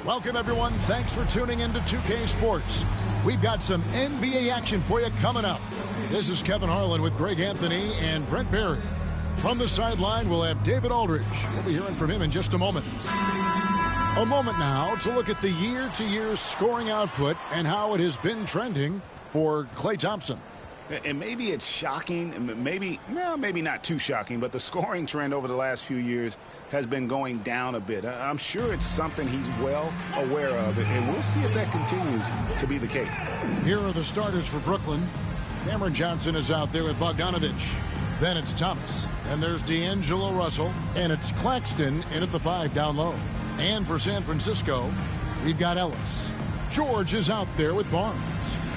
Welcome, everyone. Thanks for tuning into 2K Sports. We've got some NBA action for you coming up. This is Kevin Harlan with Greg Anthony and Brent Barry. From the sideline, we'll have David Aldridge. We'll be hearing from him in just a moment. A moment now to look at the year-to-year scoring output and how it has been trending for Klay Thompson. And maybe it's shocking, maybe not too shocking, but the scoring trend over the last few years has been going down a bit. I'm sure it's something he's well aware of, and we'll see if that continues to be the case. Here are the starters for Brooklyn. Cameron Johnson is out there with Bogdanovich. Then it's Thomas. And there's D'Angelo Russell. And it's Claxton in at the 5 down low. And for San Francisco, we've got Ellis. George is out there with Barnes.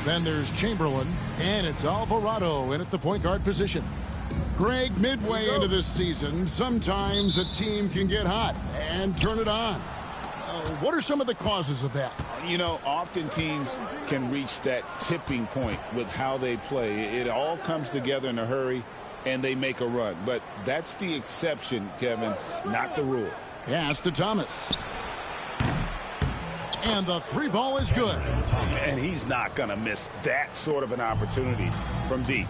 Then there's Chamberlain, and it's Alvarado in at the point guard position. Greg, midway into this season, sometimes a team can get hot and turn it on. What are some of the causes of that? You know, often teams can reach that tipping point with how they play. It all comes together in a hurry, and they make a run. But that's the exception, Kevin, not the rule. Pass to Thomas. And the 3 ball is good. And he's not going to miss that sort of an opportunity from deep.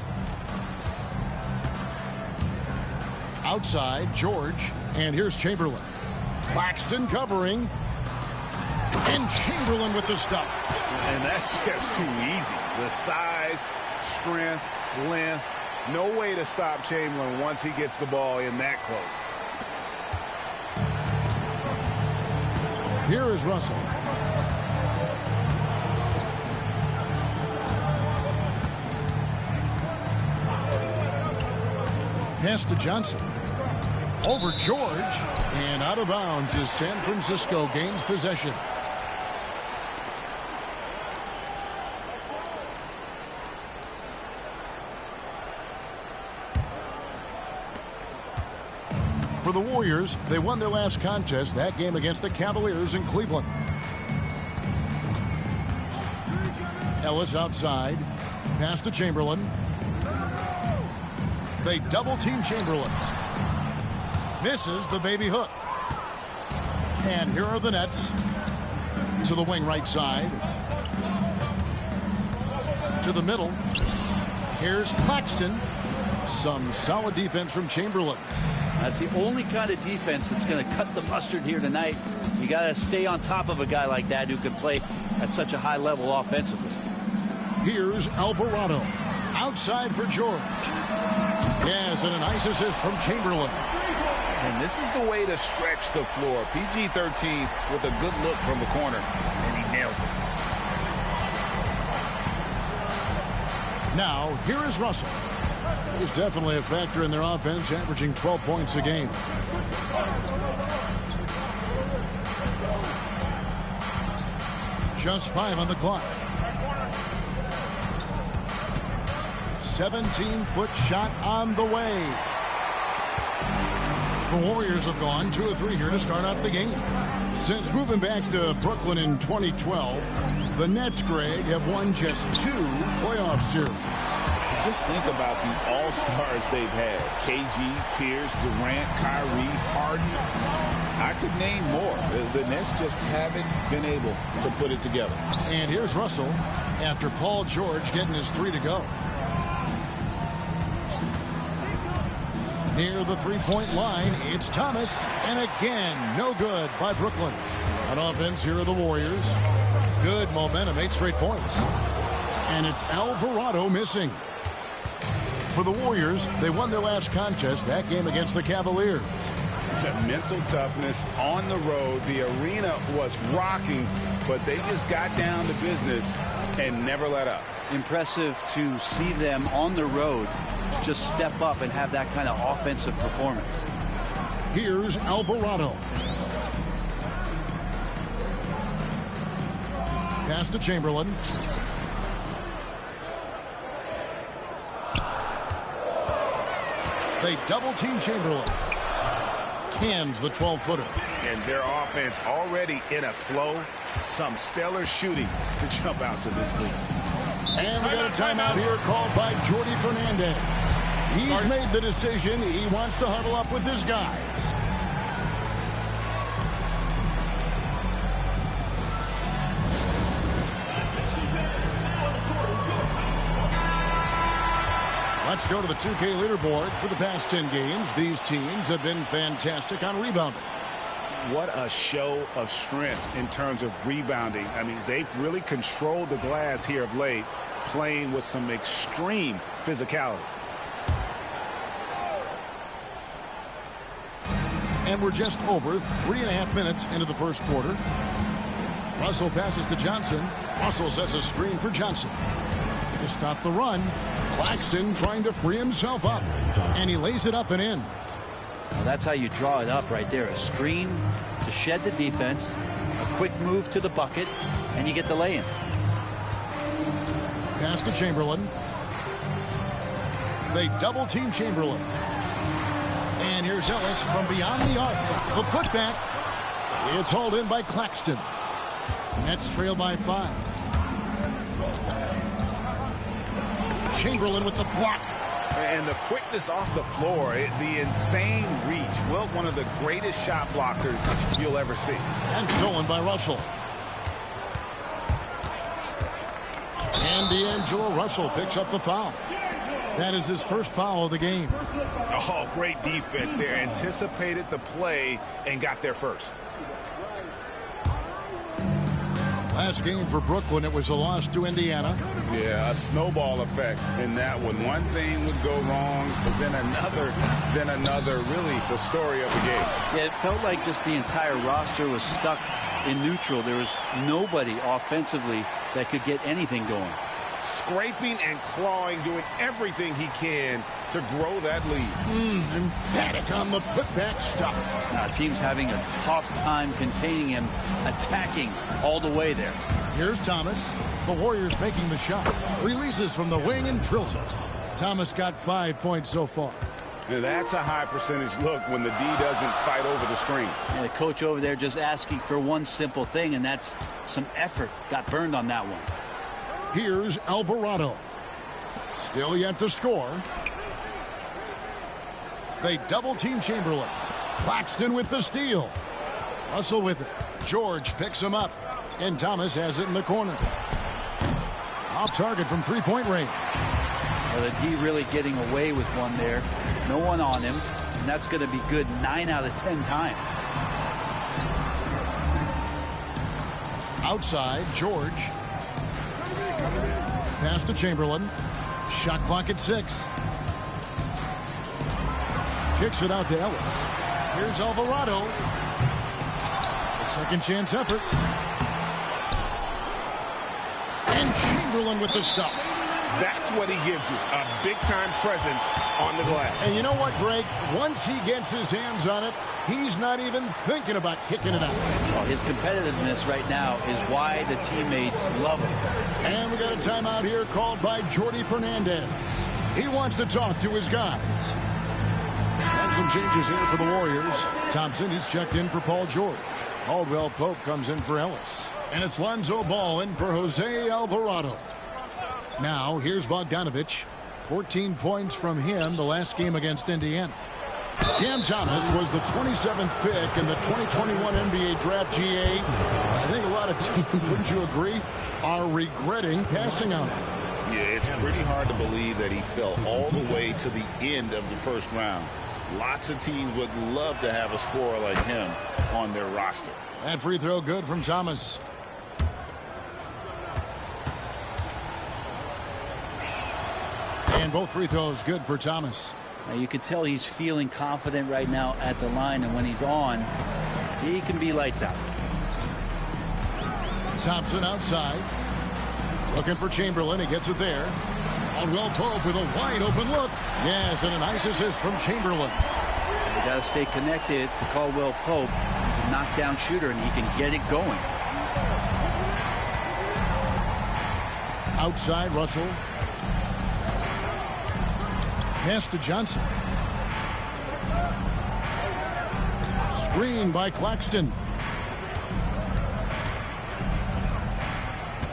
Outside, George. And here's Chamberlain. Claxton covering. And Chamberlain with the stuff. And that's just too easy. The size, strength, length. No way to stop Chamberlain once he gets the ball in that close. Here is Russell. Pass to Johnson. Over George. And out of bounds as San Francisco gains possession. For the Warriors, they won their last contest, that game against the Cavaliers in Cleveland. Ellis outside. Pass to Chamberlain. They double-team Chamberlain. Misses the baby hook. And here are the Nets. To the wing right side. To the middle. Here's Claxton. Some solid defense from Chamberlain. That's the only kind of defense that's going to cut the mustard here tonight. You got to stay on top of a guy like that who can play at such a high level offensively. Here's Alvarado. Outside for George. Yes, and a nice assist from Chamberlain. And this is the way to stretch the floor. PG-13 with a good look from the corner, and he nails it. Now, here is Russell. He's definitely a factor in their offense, averaging 12 points a game. Just 5 on the clock. 17-foot shot on the way. The Warriors have gone 2 of 3 here to start out the game. Since moving back to Brooklyn in 2012, the Nets, Greg, have won just 2 playoff series. Just think about the all-stars they've had. KG, Pierce, Durant, Kyrie, Harden. I could name more. The Nets just haven't been able to put it together. And here's Russell after Paul George getting his 3 to go. Near the 3-point line, it's Thomas. And again, no good by Brooklyn. On offense, here are the Warriors. Good momentum, 8 straight points. And it's Alvarado missing. For the Warriors, they won their last contest, that game against the Cavaliers. Mental toughness on the road. The arena was rocking, but they just got down to business and never let up. Impressive to see them on the road just step up and have that kind of offensive performance. Here's Alvarado. Pass to Chamberlain. They double-team Chamberlain. Cans the 12-footer. And their offense already in a flow. Some stellar shooting to jump out to this lead. And we got a timeout here called by Jordi Fernandez. He's made the decision. He wants to huddle up with his guys. Let's go to the 2K leaderboard. For the past 10 games, these teams have been fantastic on rebounding. What a show of strength in terms of rebounding. I mean, they've really controlled the glass here of late, playing with some extreme physicality. And we're just over 3.5 minutes into the first quarter. Russell passes to Johnson. Russell sets a screen for Johnson. To stop the run, Claxton trying to free himself up. And he lays it up and in. Well, that's how you draw it up right there. A screen to shed the defense, a quick move to the bucket, and you get the lay-in. Pass to Chamberlain. They double-team Chamberlain. And here's Ellis from beyond the arc. The putback. It's hauled in by Claxton. Nets trail by 5. Chamberlain with the block. And the quickness off the floor, the insane reach. Wilt, one of the greatest shot blockers you'll ever see. And stolen by Russell. And D'Angelo Russell picks up the foul. That is his first foul of the game. Oh, great defense there. Anticipated the play and got there first. Last game for Brooklyn, it was a loss to Indiana. Yeah, a snowball effect in that one. One thing would go wrong, but then another. Really the story of the game. Yeah, it felt like just the entire roster was stuck in neutral. There was nobody offensively that could get anything going. Scraping and clawing, doing everything he can to grow that lead. Emphatic on the putback stuff. Team's having a tough time containing him, attacking all the way there. Here's Thomas. The Warriors making the shot. Releases from the wing and drills it. Thomas got 5 points so far. Now that's a high percentage look when the D doesn't fight over the screen. Yeah, the coach over there just asking for one simple thing, and that's some effort. Got burned on that one. Here's Alvarado. Still yet to score. They double-team Chamberlain. Claxton with the steal. Russell with it. George picks him up. And Thomas has it in the corner. Off target from three-point range. Well, the D really getting away with one there. No one on him. And that's going to be good 9 out of 10 times. Outside, George. Pass to Chamberlain. Shot clock at 6. Kicks it out to Ellis. Here's Alvarado. A second chance effort. And Chamberlain with the stuff. That's what he gives you, a big-time presence on the glass. And you know what, Greg? Once he gets his hands on it, he's not even thinking about kicking it out. Well, his competitiveness right now is why the teammates love him. And we got a timeout here called by Jordi Fernandez. He wants to talk to his guys. And some changes here for the Warriors. Thompson, he's checked in for Paul George. Caldwell Pope comes in for Ellis. And it's Lonzo Ball in for Jose Alvarado. Now, here's Bogdanovich. 14 points from him the last game against Indiana. Cam Thomas was the 27th pick in the 2021 NBA Draft GA. I think a lot of teams, wouldn't you agree, are regretting passing on him. Yeah, it's pretty hard to believe that he fell all the way to the end of the first round. Lots of teams would love to have a scorer like him on their roster. That free throw good from Thomas. And both free throws good for Thomas. Now you can tell he's feeling confident right now at the line, and when he's on, he can be lights out. Thompson outside. Looking for Chamberlain. He gets it there. Caldwell Pope with a wide open look. Yes, and a nice assist from Chamberlain. You got to stay connected to Caldwell Pope. He's a knockdown shooter, and he can get it going. Outside, Russell. Pass to Johnson. Screen by Claxton.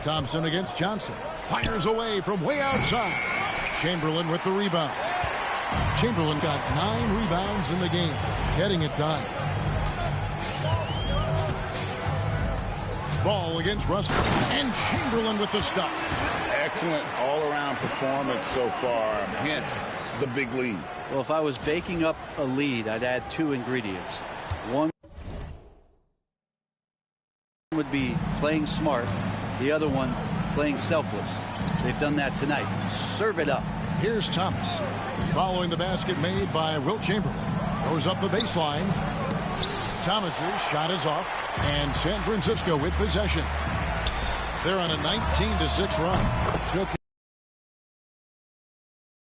Thompson against Johnson. Fires away from way outside. Chamberlain with the rebound. Chamberlain got 9 rebounds in the game. Getting it done. Ball against Russell. And Chamberlain with the stuff. excellent all-around performance so far, hence the big lead. Well, if I was baking up a lead, I'd add 2 ingredients. One would be playing smart. The other one, playing selfless. They've done that tonight. Serve it up. Here's Thomas. Following the basket made by Wilt Chamberlain. Goes up the baseline. Thomas's shot is off. And San Francisco with possession. They're on a 19-6 run.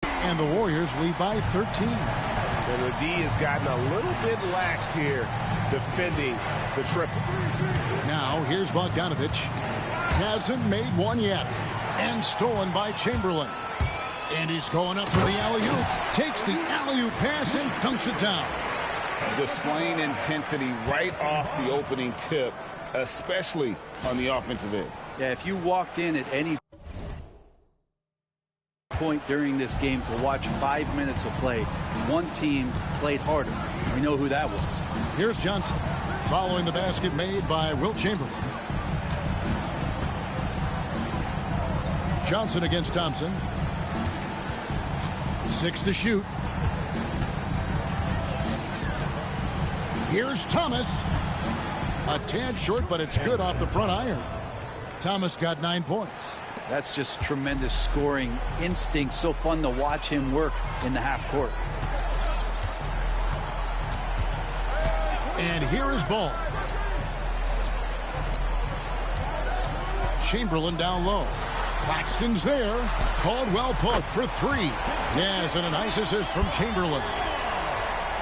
And the Warriors lead by 13. And the D has gotten a little bit laxed here defending the triple. Now here's Bogdanovich. Hasn't made one yet. And stolen by Chamberlain. And he's going up for the alley-oop. Takes the alley-oop pass and dunks it down. Displaying intensity right off the opening tip, especially on the offensive end. Yeah, if you walked in at any point during this game to watch 5 minutes of play, one team played harder. We know who that was. Here's Johnson. Following the basket made by Wilt Chamberlain. Johnson against Thompson. 6 to shoot. Here's Thomas. A tad short, but it's good off the front iron. Thomas got 9 points. That's just tremendous scoring instinct. So fun to watch him work in the half court. And here is Ball. Chamberlain down low. Claxton's there. Caldwell Pope for 3. Yes, and a nice assist from Chamberlain.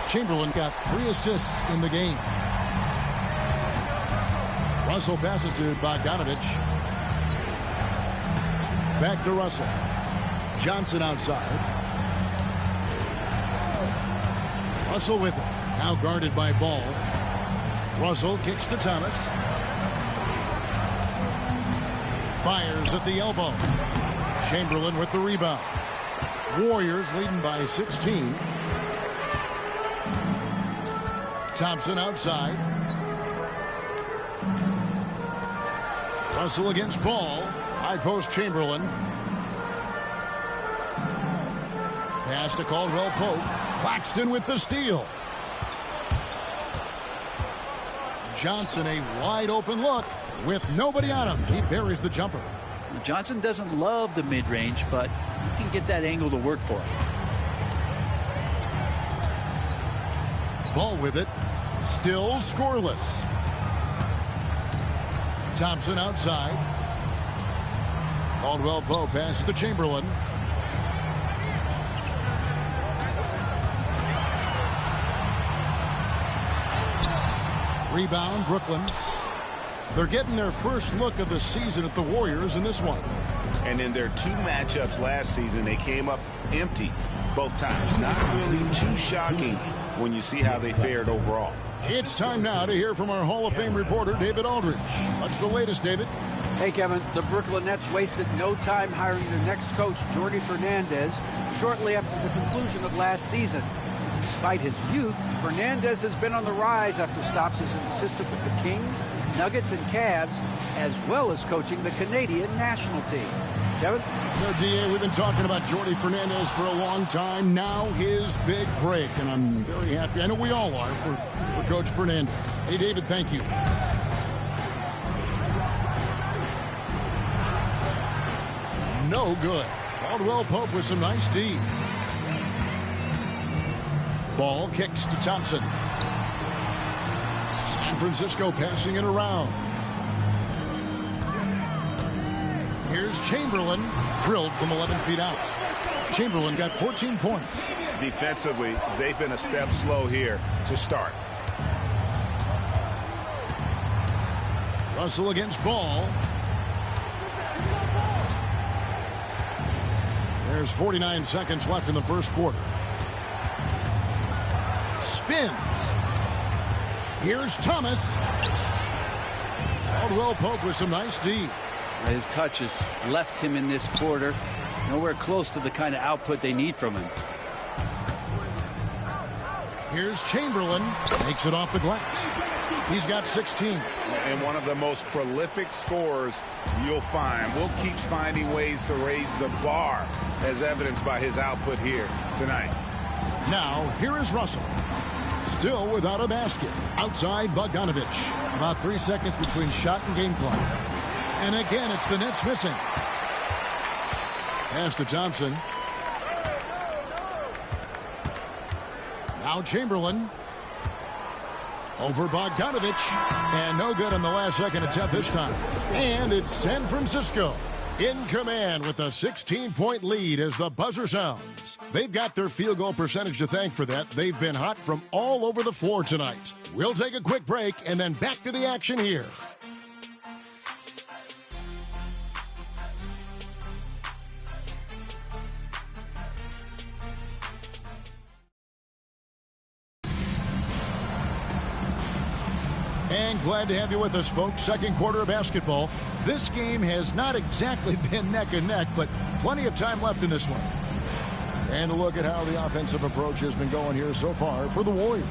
Chamberlain got 3 assists in the game. Russell passes to Bogdanovich. Back to Russell. Johnson outside. Russell with it. Now guarded by Ball. Russell kicks to Thomas. Fires at the elbow. Chamberlain with the rebound. Warriors leading by 16. Thompson outside. Russell against Ball. High post Chamberlain. Pass to Caldwell Pope. Claxton with the steal. Johnson a wide open look with nobody on him. He buries the jumper. Johnson doesn't love the mid-range, but he can get that angle to work for him. Ball with it. Still scoreless. Thompson outside. Caldwell Pope pass to Chamberlain. Rebound, Brooklyn. They're getting their first look of the season at the Warriors in this one. And in their 2 matchups last season, they came up empty both times. Not really too shocking when you see how they fared overall. It's time now to hear from our Hall of Fame reporter, David Aldridge. What's the latest, David? Hey, Kevin. The Brooklyn Nets wasted no time hiring their next coach, Jordi Fernandez, shortly after the conclusion of last season. Despite his youth, Fernandez has been on the rise after stops as an assistant with the Kings, Nuggets, and Cavs, as well as coaching the Canadian national team. Kevin? So, DA, we've been talking about Jordi Fernandez for a long time. Now his big break, and I'm very happy. I know we all are for Coach Fernandez. Hey, David, thank you. No good. Caldwell Pope with some nice D. Ball kicks to Thompson. San Francisco passing it around. Here's Chamberlain, drilled from 11 feet out. Chamberlain got 14 points. Defensively, they've been a step slow here to start. Russell against Ball. There's 49 seconds left in the first quarter. Spins. Here's Thomas. Caldwell Pope with some nice D. His touch has left him in this quarter. Nowhere close to the kind of output they need from him. Here's Chamberlain. Makes it off the glass. He's got 16. And one of the most prolific scorers you'll find. Wilt keeps finding ways to raise the bar, as evidenced by his output here tonight. Now, here is Russell. Still without a basket. Outside Bogdanovich. About 3 seconds between shot and game clock. And again, it's the Nets missing. Pass to Thompson. Now Chamberlain. Over Bogdanovich. And no good on the last second attempt this time. And it's San Francisco in command with a 16-point lead as the buzzer sounds. They've got their field goal percentage to thank for that. They've been hot from all over the floor tonight. We'll take a quick break and then back to the action here. And glad to have you with us, folks. Second quarter of basketball. This game has not exactly been neck and neck, but plenty of time left in this one. And a look at how the offensive approach has been going here so far for the Warriors.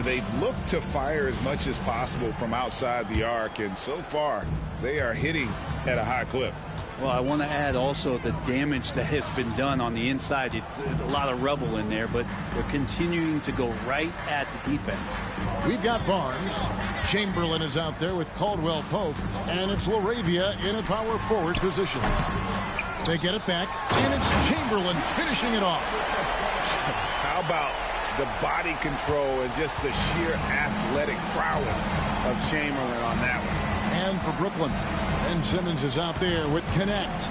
They've looked to fire as much as possible from outside the arc, and so far they are hitting at a high clip. Well, I want to add also the damage that has been done on the inside. It's a lot of rubble in there, but they're continuing to go right at the defense. We've got Barnes. Chamberlain is out there with Caldwell Pope, and it's LaRavia in a power forward position. They get it back, and it's Chamberlain finishing it off. How about the body control and just the sheer athletic prowess of Chamberlain on that one? And for Brooklyn, Ben Simmons is out there with Connect.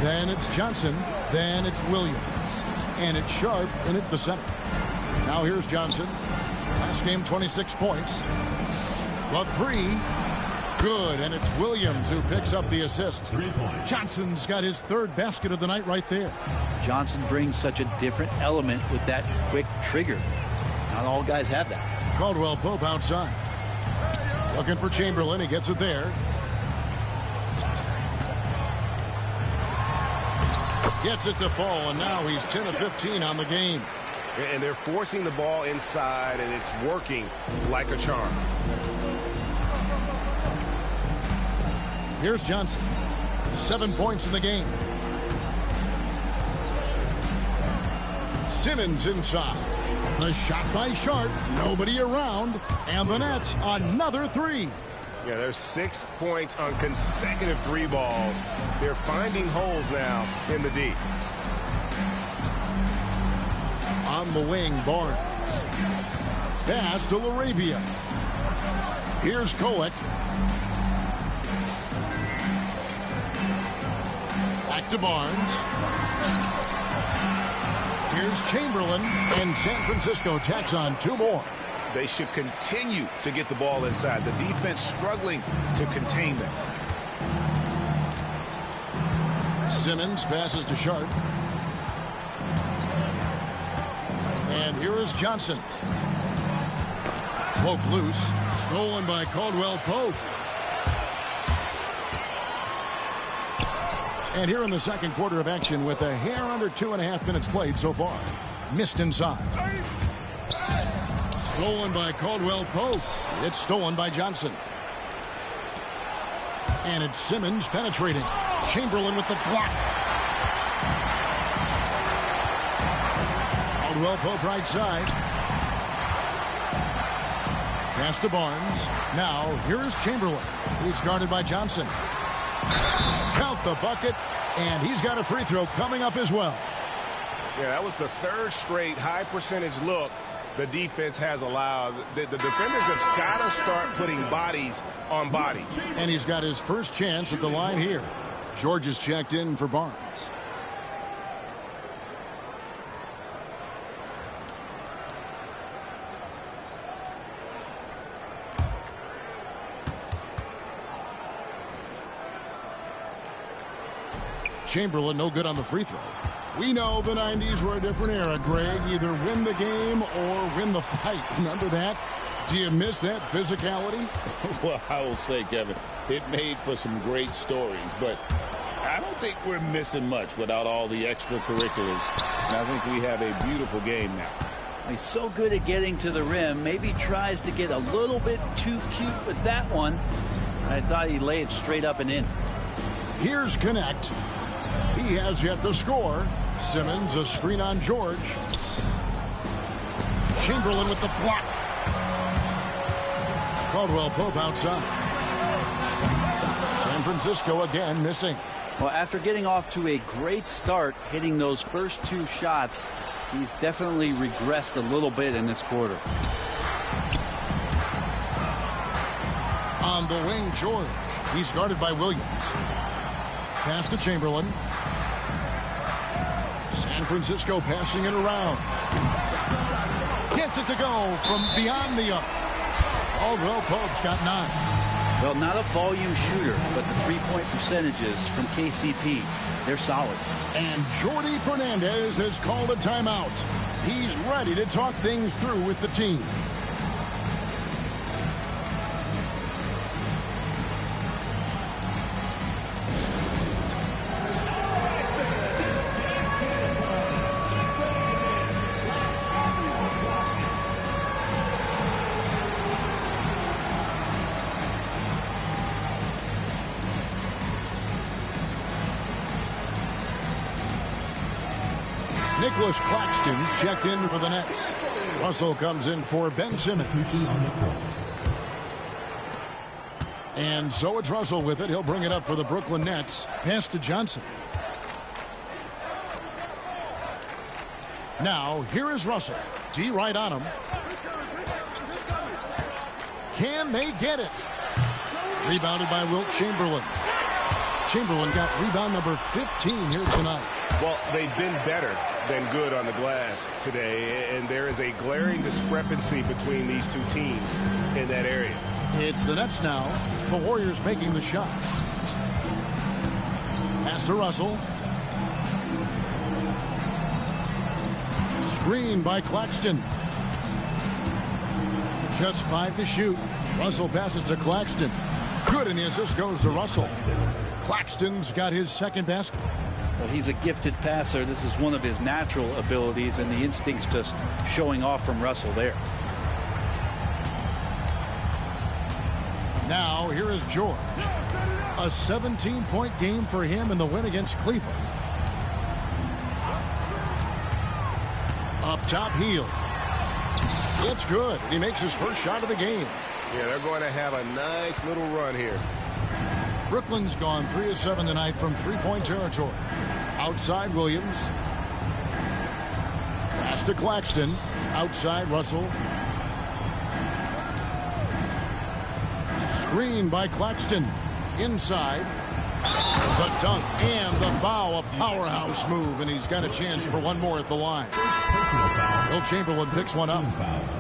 Then it's Johnson. Then it's Williams. And it's Sharp in at the center. Now here's Johnson. Last game, 26 points. The three. Good, and it's Williams who picks up the assist. 3 points. Johnson's got his third basket of the night right there. Johnson brings such a different element with that quick trigger. Not all guys have that. Caldwell Pope outside. Looking for Chamberlain. He gets it there. Gets it to fall, and now he's 10 of 15 on the game. And they're forcing the ball inside, and it's working like a charm. Here's Johnson. 7 points in the game. Simmons inside. The shot by Sharp. Nobody around. And the Nets, another three. Yeah, there's 6 points on consecutive 3 balls. They're finding holes now in the D. On the wing, Barnes. Pass to LaRavia. Here's Kolek. Back to Barnes. Here's Chamberlain, and San Francisco tacks on 2 more. They should continue to get the ball inside. The defense struggling to contain them. Simmons passes to Sharp. And here is Johnson. Pope loose. Stolen by Caldwell Pope. And here in the second quarter of action with a hair under 2.5 minutes played so far. Missed inside. Stolen by Caldwell Pope. It's stolen by Johnson. And it's Simmons penetrating. Chamberlain with the block. Caldwell Pope right side. Pass to Barnes. Now here's Chamberlain. He's guarded by Johnson. Count the bucket, and he's got a free throw coming up as well. Yeah, that was the 3rd straight high percentage look the defense has allowed. The defenders have got to start putting bodies on bodies. And he's got his first chance at the line here. George is checked in for Barnes. Chamberlain no good on the free throw. We know the 90s were a different era, Greg. Either win the game or win the fight. Remember that? Do you miss that physicality? Well, I will say, Kevin, it made for some great stories, but I don't think we're missing much without all the extracurriculars. And I think we have a beautiful game now. He's so good at getting to the rim. Maybe tries to get a little bit too cute with that one. I thought he'd lay it straight up and in. Here's Connect. He has yet to score. Simmons, a screen on George. Chamberlain with the block. Caldwell Pope outside. San Francisco again missing. Well, after getting off to a great start, hitting those first 2 shots, he's definitely regressed a little bit in this quarter. On the wing, George. He's guarded by Williams. Pass to Chamberlain. San Francisco passing it around. Gets it to go from beyond the arc. Caldwell Pope's got 9. Well, not a volume shooter, but the three-point percentages from KCP, they're solid. And Jordi Fernandez has called a timeout. He's ready to talk things through with the team. Nicholas Claxton's checked in for the Nets. Russell comes in for Ben Simmons. And so it's Russell with it. He'll bring it up for the Brooklyn Nets. Pass to Johnson. Now, here is Russell. D right on him. Can they get it? Rebounded by Wilt Chamberlain. Chamberlain got rebound number 15 here tonight. Well, they've been better than good on the glass today, and there is a glaring discrepancy between these two teams in that area. It's the Nets now. The Warriors making the shot. Pass to Russell. Screen by Claxton. Just 5 to shoot. Russell passes to Claxton. Good, and the assist goes to Russell. Claxton's got his second basket. Well, he's a gifted passer. This is one of his natural abilities, and the instincts just showing off from Russell there. Now, here is George. A 17-point game for him in the win against Cleveland. Up top, Hield. It's good. He makes his first shot of the game. Yeah, they're going to have a nice little run here. Brooklyn's gone 3 of 7 tonight from three-point territory. Outside, Williams. Pass to Claxton. Outside, Russell. Screen by Claxton. Inside. The dunk and the foul. A powerhouse move, and he's got a chance for one more at the line. Wilt Chamberlain picks one up.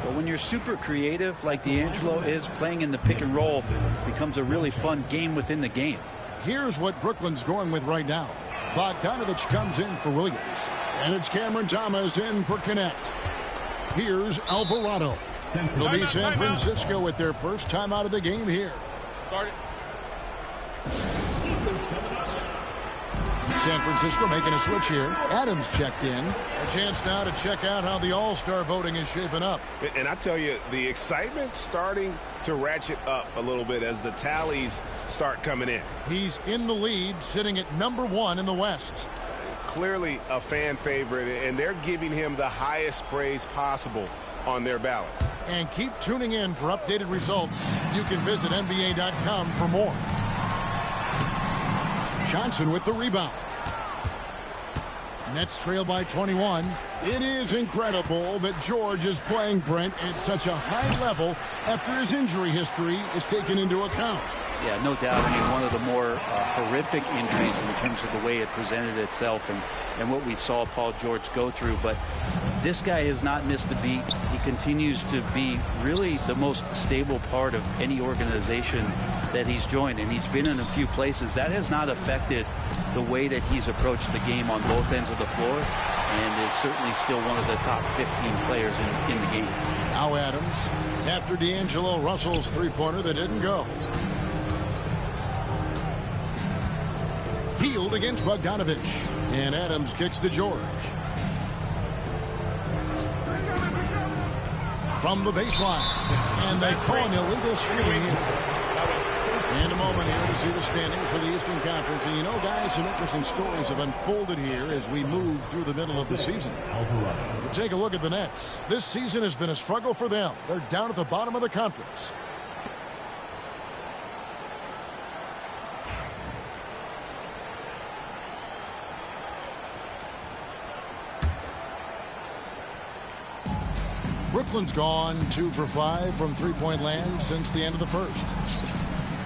But when you're super creative like D'Angelo is, playing in the pick and roll becomes a really fun game within the game. Here's what Brooklyn's going with right now. Bogdanovich comes in for Williams. And it's Cameron Thomas in for Connect. Here's Alvarado. It'll be San Francisco with their first time out of the game here. San Francisco making a switch here. Adams checked in. A chance now to check out how the All-Star voting is shaping up. And I tell you, the excitement's starting to ratchet up a little bit as the tallies start coming in. He's in the lead, sitting at number 1 in the West. Clearly a fan favorite, and they're giving him the highest praise possible on their ballots. And keep tuning in for updated results. You can visit NBA.com for more. Johnson with the rebound. Nets trail by 21. It is incredible that George is playing, Brent, at such a high level after his injury history is taken into account. Yeah, no doubt. I mean, one of the more horrific injuries in terms of the way it presented itself and what we saw Paul George go through. But this guy has not missed a beat. He continues to be really the most stable part of any organization that he's joined, and he's been in a few places. That has not affected the way that he's approached the game on both ends of the floor, and is certainly still one of the top 15 players in the game. Now Adams, after D'Angelo Russell's three-pointer that didn't go. Hield against Bogdanovich, and Adams kicks to George. from the baseline. And they call an illegal screen here. In a moment here to see the standings for the Eastern Conference. And you know, guys, some interesting stories have unfolded here as we move through the middle of the season. You take a look at the Nets. This season has been a struggle for them. They're down at the bottom of the conference. Brooklyn's gone 2 for 5 from three-point land since the end of the first.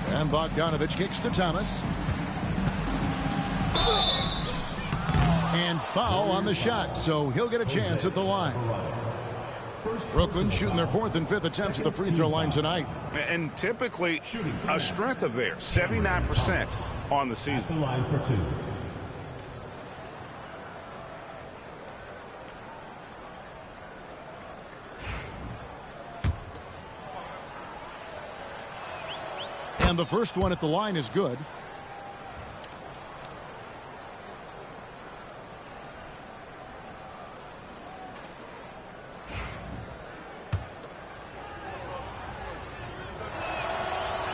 And Bogdanovich kicks to Thomas. And foul on the shot, so he'll get a chance at the line. Brooklyn shooting their 4th and 5th attempts at the free throw line tonight. And typically a strength of theirs, 79% on the season. Line for 2. And the first one at the line is good.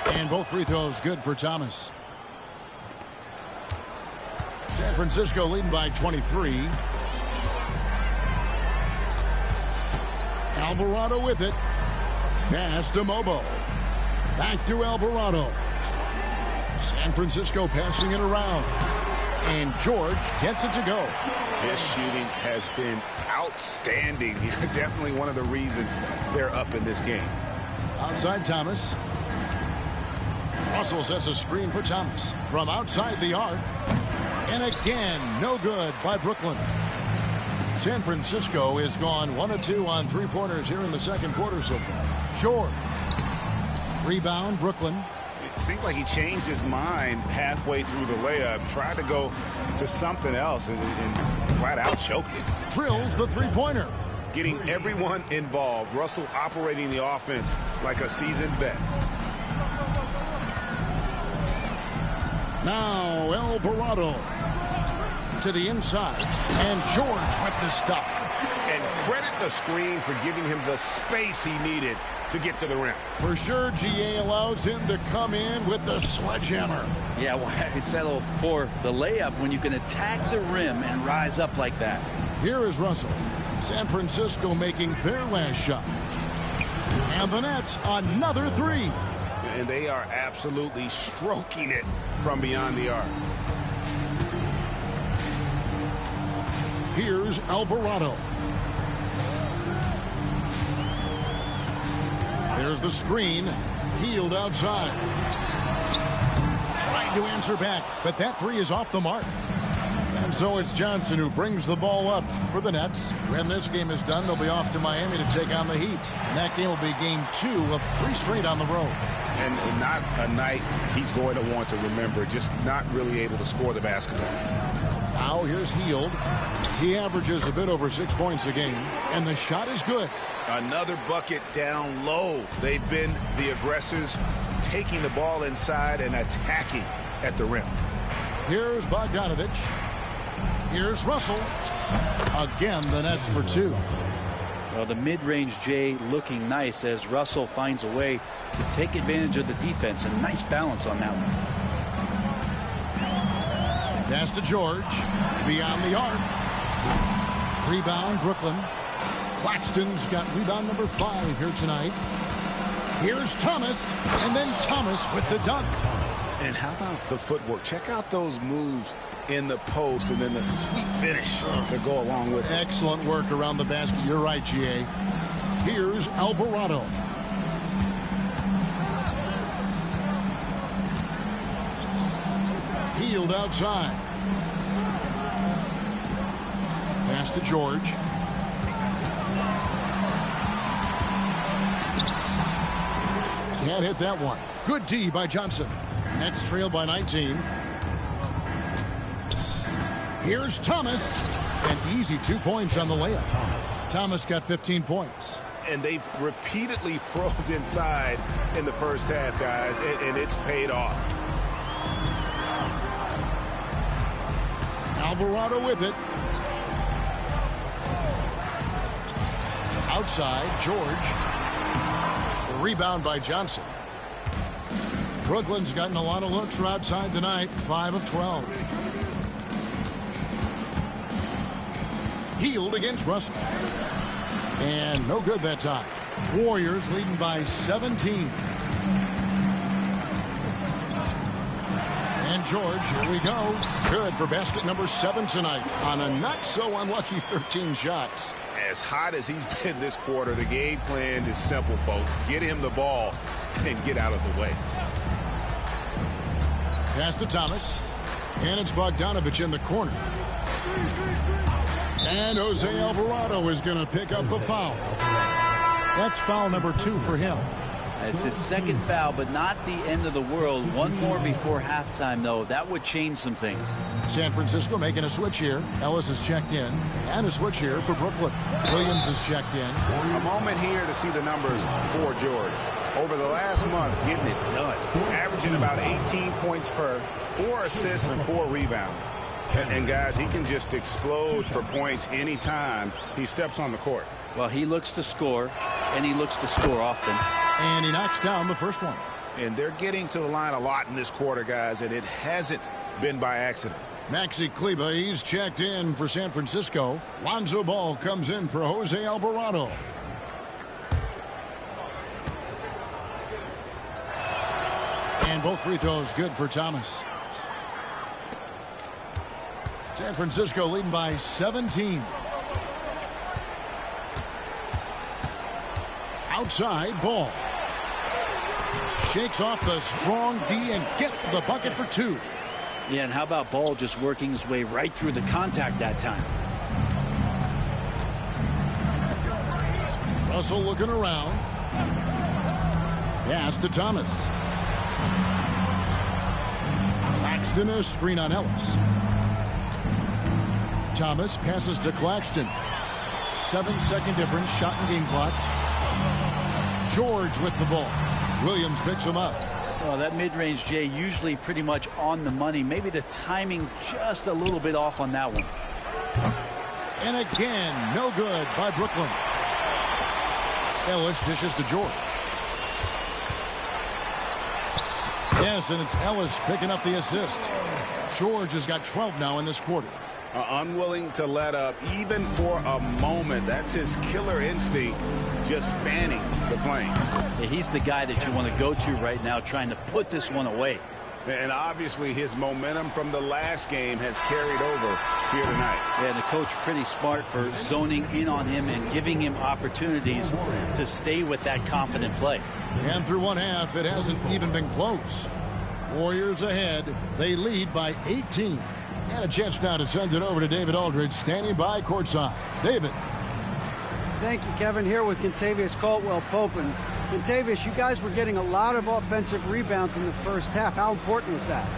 And both free throws good for Thomas. San Francisco leading by 23. Alvarado with it. Pass to Mobo. Back to Alvarado. San Francisco passing it around. And George gets it to go. His shooting has been outstanding here. Definitely one of the reasons they're up in this game. Outside Thomas. Russell sets a screen for Thomas from outside the arc. And again, no good by Brooklyn. San Francisco has gone 1 of 2 on three-pointers here in the second quarter so far. George. Rebound, Brooklyn. It seemed like he changed his mind halfway through the layup, tried to go to something else, and flat out choked it. Drills the three-pointer. Getting everyone involved. Russell operating the offense like a seasoned vet. Now Alvarado to the inside. And George with the stuff. And credit the screen for giving him the space he needed to get to the rim. For sure, GA allows him to come in with the sledgehammer. Yeah, why settle for the layup when you can attack the rim and rise up like that? Here is Russell. San Francisco making their last shot. And the Nets, another three. And they are absolutely stroking it from beyond the arc. Here's Alvarado. There's the screen. Healed outside. Trying to answer back, but that three is off the mark. And so it's Johnson who brings the ball up for the Nets. When this game is done, they'll be off to Miami to take on the Heat. And that game will be game 2 of 3 straight on the road. And not a night he's going to want to remember, just not really able to score the basketball. Now here's Hield. He averages a bit over 6 points a game, and the shot is good. Another bucket down low. They've been the aggressors, taking the ball inside and attacking at the rim. Here's Bogdanovich. Here's Russell. Again, the Nets for 2. Well, the mid-range Jay looking nice as Russell finds a way to take advantage of the defense, and nice balance on that one. Pass to George. Beyond the arc. Rebound, Brooklyn. Claxton's got rebound number 5 here tonight. Here's Thomas, and then Thomas with the dunk. And how about the footwork? Check out those moves in the post and then the sweet finish to go along with it. Excellent work around the basket. You're right, GA. Here's Alvarado. Healed outside. Pass to George. Can't hit that one. Good D by Johnson. Nets trail by 19. Here's Thomas. An easy 2 points on the layup. Thomas got 15 points. And they've repeatedly probed inside in the first half, guys, and it's paid off. Alvarado with it. Outside, George. The rebound by Johnson. Brooklyn's gotten a lot of looks from outside tonight, 5 of 12. Healed against Russell. And no good that time. Warriors leading by 17. And George, here we go. Good for basket number 7 tonight on a not so unlucky 13 shots. As hot as he's been this quarter, the game plan is simple, folks. Get him the ball and get out of the way. Pass to Thomas. And it's Bogdanovich in the corner. And Jose Alvarado is going to pick up the foul. That's foul number 2 for him. It's his second foul, but not the end of the world. One more before halftime, though. That would change some things. San Francisco making a switch here. Ellis is checked in. And a switch here for Brooklyn. Williams is checked in. A moment here to see the numbers for George. Over the last month, getting it done. Averaging about 18 points per, 4 assists and 4 rebounds. And guys, he can just explode for points anytime he steps on the court. Well, he looks to score, and he looks to score often. And he knocks down the first one. And they're getting to the line a lot in this quarter, guys, and it hasn't been by accident. Maxi Kleber, he's checked in for San Francisco. Lonzo Ball comes in for Jose Alvarado. And both free throws good for Thomas. San Francisco leading by 17. Outside, Ball. Shakes off the strong D and gets the bucket for 2. Yeah, and how about Ball just working his way right through the contact that time? Russell looking around. Pass to Thomas. Claxton, a screen on Ellis. Thomas passes to Claxton. 7-second difference, shot and game clock. George with the ball. Williams picks him up. Well, that mid-range, Jay, usually pretty much on the money. Maybe the timing just a little bit off on that one. And again, no good by Brooklyn. Ellis dishes to George. Yes, and it's Ellis picking up the assist. George has got 12 now in this quarter. Unwilling to let up even for a moment. That's his killer instinct, just fanning the flame. Yeah, he's the guy that you want to go to right now, trying to put this one away. And obviously his momentum from the last game has carried over here tonight. Yeah, and the coach pretty smart for zoning in on him and giving him opportunities to stay with that confident play. And through one half, it hasn't even been close. Warriors ahead. They lead by 18. And a chance now to send it over to David Aldridge, standing by courtside. David. Thank you, Kevin. Here with Kentavious Caldwell-Pope. And Kentavious, you guys were getting a lot of offensive rebounds in the first half. How important was that?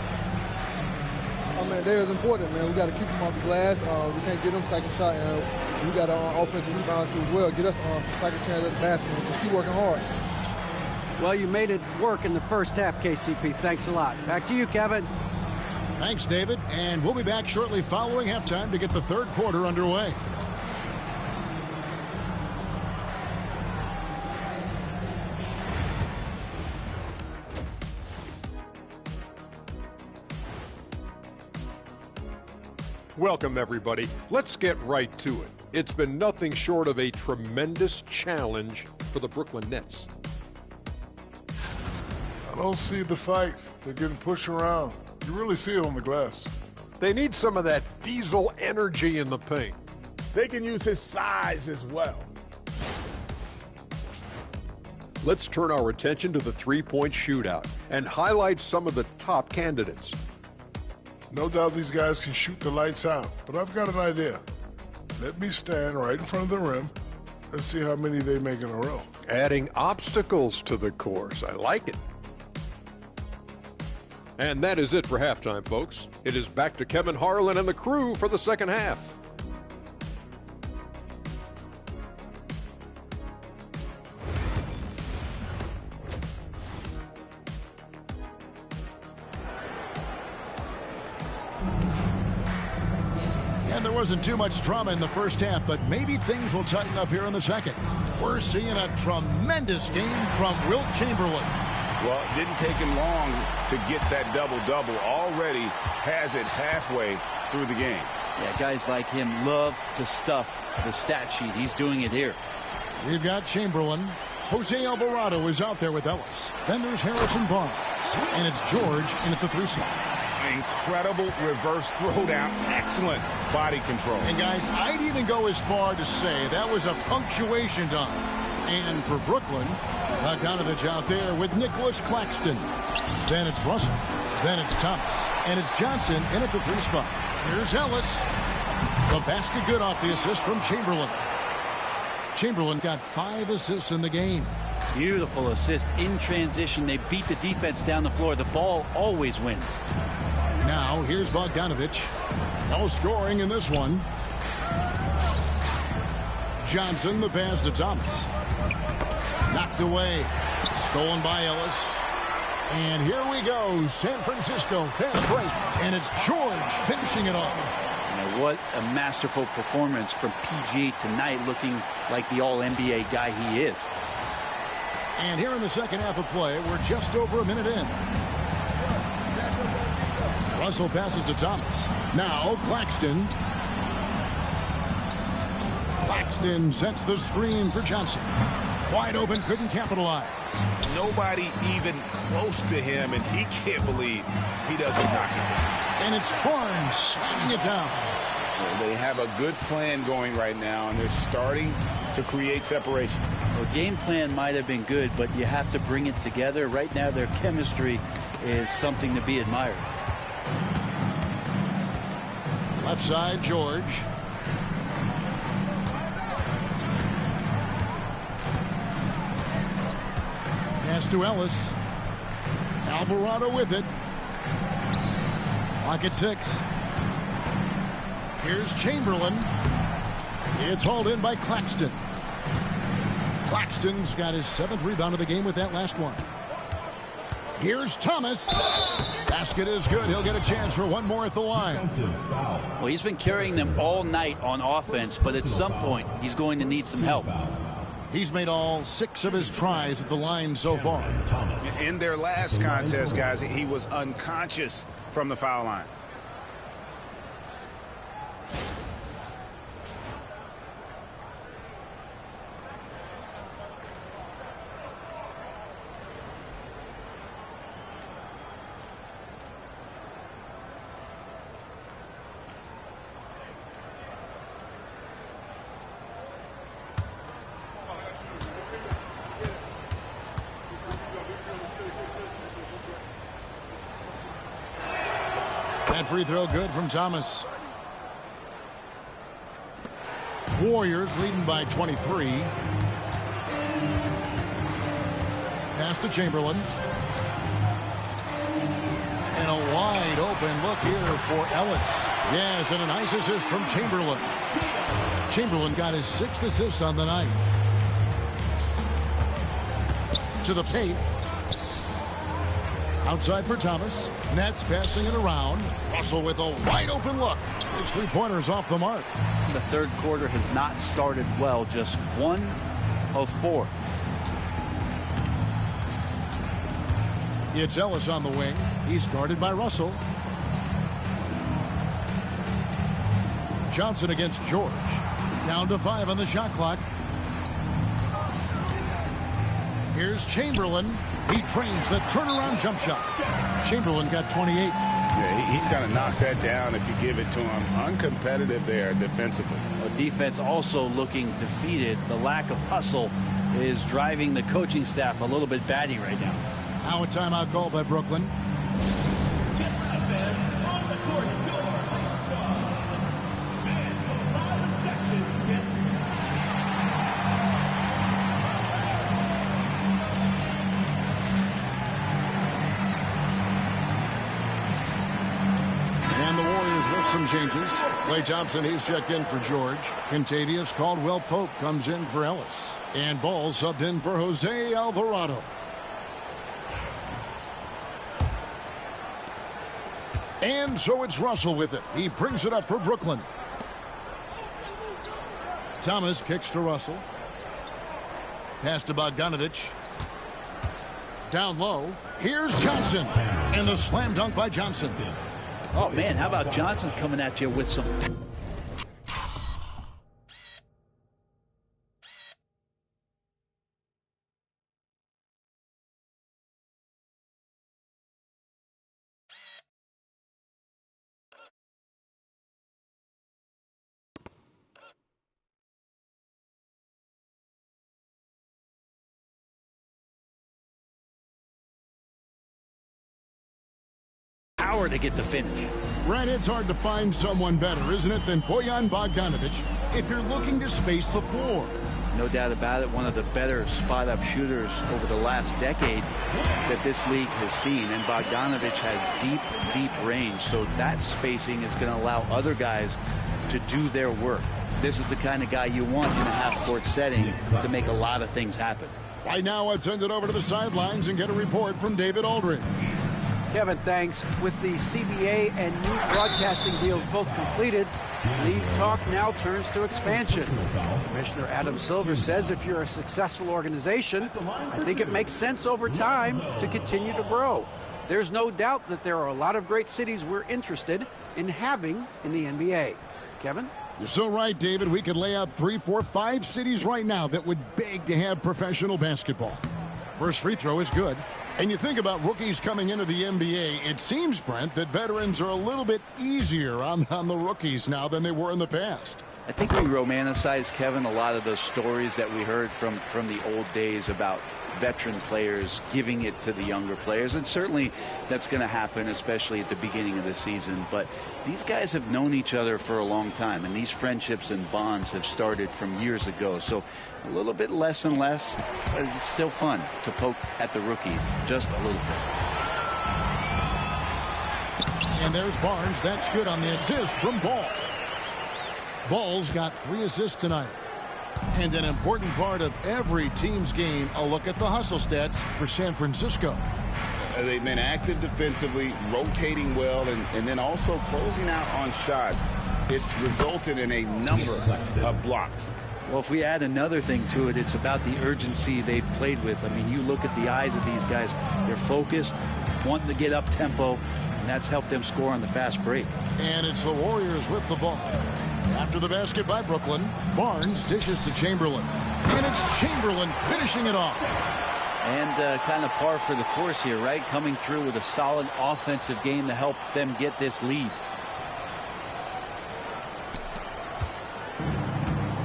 Oh, man, that is important, man. We got to keep them off the glass. We can't get them second shot. We got our offensive rebound as well. Get us some second chance at the basket. Just keep working hard. Well, you made it work in the first half, KCP. Thanks a lot. Back to you, Kevin. Thanks, David. And we'll be back shortly following halftime to get the third quarter underway. Welcome, everybody. Let's get right to it. It's been nothing short of a tremendous challenge for the Brooklyn Nets. I don't see the fight. They're getting pushed around. You really see it on the glass. They need some of that diesel energy in the paint. They can use his size as well. Let's turn our attention to the three-point shootout and highlight some of the top candidates. No doubt these guys can shoot the lights out, but I've got an idea. Let me stand right in front of the rim. Let's see how many they make in a row. Adding obstacles to the course. I like it. And that is it for halftime, folks. It is back to Kevin Harlan and the crew for the second half. And there wasn't too much drama in the first half, but maybe things will tighten up here in the second. We're seeing a tremendous game from Wilt Chamberlain. Well, it didn't take him long to get that double-double. Already has it halfway through the game. Yeah, guys like him love to stuff the stat sheet. He's doing it here. We've got Chamberlain. Jose Alvarado is out there with Ellis. Then there's Harrison Barnes. And it's George in at the 3 slot. Incredible reverse throwdown. Excellent body control. And guys, I'd even go as far to say that was a punctuation dunk. And for Brooklyn, Bogdanovich out there with Nicholas Claxton. Then it's Russell. Then it's Thomas. And it's Johnson in at the 3 spot. Here's Ellis. The basket good off the assist from Chamberlain. Chamberlain got 5 assists in the game. Beautiful assist in transition. They beat the defense down the floor. The ball always wins. Now here's Bogdanovich. No scoring in this one. Johnson, the pass to Thomas. Knocked away. Stolen by Ellis. And here we go. San Francisco fast break. And it's George finishing it off. Now, what a masterful performance from PG tonight, looking like the all-NBA guy he is. And here in the second half of play, we're just over a minute in. Russell passes to Thomas. Now Claxton. Claxton sets the screen for Johnson. Wide open, couldn't capitalize. Nobody even close to him, and he can't believe he doesn't knock it down. And it's Barnes slamming it down. Well, they have a good plan going right now, and they're starting to create separation. Well, game plan might have been good, but you have to bring it together. Right now, their chemistry is something to be admired. Left side, George. Pass to Ellis. Alvarado with it. Clock at 6. Here's Chamberlain. It's hauled in by Claxton. Claxton's got his 7th rebound of the game with that last one. Here's Thomas. Basket is good. He'll get a chance for one more at the line. Well, he's been carrying them all night on offense, but at some point, he's going to need some help. He's made all 6 of his tries at the line so far. In their last contest, guys, he was unconscious from the foul line. That free throw good from Thomas. Warriors leading by 23. Pass to Chamberlain. And a wide open look here for Ellis. Yes, and a nice assist from Chamberlain. Chamberlain got his 6th assist on the night. To the paint. Outside for Thomas. Nets passing it around. Russell with a wide open look. His 3-pointers off the mark. The third quarter has not started well. Just 1 of 4. It's Ellis on the wing. He's guarded by Russell. Johnson against George. Down to 5 on the shot clock. Here's Chamberlain. He trains the turnaround jump shot. Chamberlain got 28. Yeah, he's going to knock that down if you give it to him. Uncompetitive there defensively. Well, defense also looking defeated. The lack of hustle is driving the coaching staff a little bit batty right now. Now a timeout call by Brooklyn. Some changes. Klay Thompson, he's checked in for George. Contavious Caldwell Pope comes in for Ellis. And Ball subbed in for Jose Alvarado. And so it's Russell with it. He brings it up for Brooklyn. Thomas kicks to Russell. Pass to Bogdanovich. Down low. Here's Johnson. And the slam dunk by Johnson. Oh, man, how about Johnson coming at you with some... power to get the finish. Right, it's hard to find someone better, isn't it, than Bojan Bogdanovich if you're looking to space the floor. No doubt about it, one of the better spot-up shooters over the last decade that this league has seen. And Bogdanovich has deep, deep range, so that spacing is going to allow other guys to do their work. This is the kind of guy you want in a half-court setting to make a lot of things happen. Right now, let's send it over to the sidelines and get a report from David Aldridge. Kevin, thanks. With the CBA and new broadcasting deals both completed, league talk now turns to expansion. Commissioner Adam Silver says if you're a successful organization, I think it makes sense over time to continue to grow. There's no doubt that there are a lot of great cities we're interested in having in the NBA. Kevin? You're so right, David. We could lay out 3, 4, 5 cities right now that would beg to have professional basketball. First free throw is good. And you think about rookies coming into the NBA, it seems, Brent, that veterans are a little bit easier on the rookies now than they were in the past. I think we romanticize, Kevin, a lot of those stories that we heard from the old days about veteran players giving it to the younger players. And certainly that's going to happen, especially at the beginning of the season. But these guys have known each other for a long time, and these friendships and bonds have started from years ago. So a little bit less and less, but it's still fun to poke at the rookies just a little bit. And there's Barnes. That's good on the assist from Ball. Ball's got 3 assists tonight. And an important part of every team's game, a look at the hustle stats for San Francisco. They've been active defensively, rotating well, and then also closing out on shots. It's resulted in a number of blocks. Well, if we add another thing to it, it's about the urgency they've played with. I mean, you look at the eyes of these guys. They're focused, wanting to get up tempo, and that's helped them score on the fast break. And it's the Warriors with the ball. After the basket by Brooklyn, Barnes dishes to Chamberlain. And it's Chamberlain finishing it off. And kind of par for the course here, right? Coming through with a solid offensive game to help them get this lead.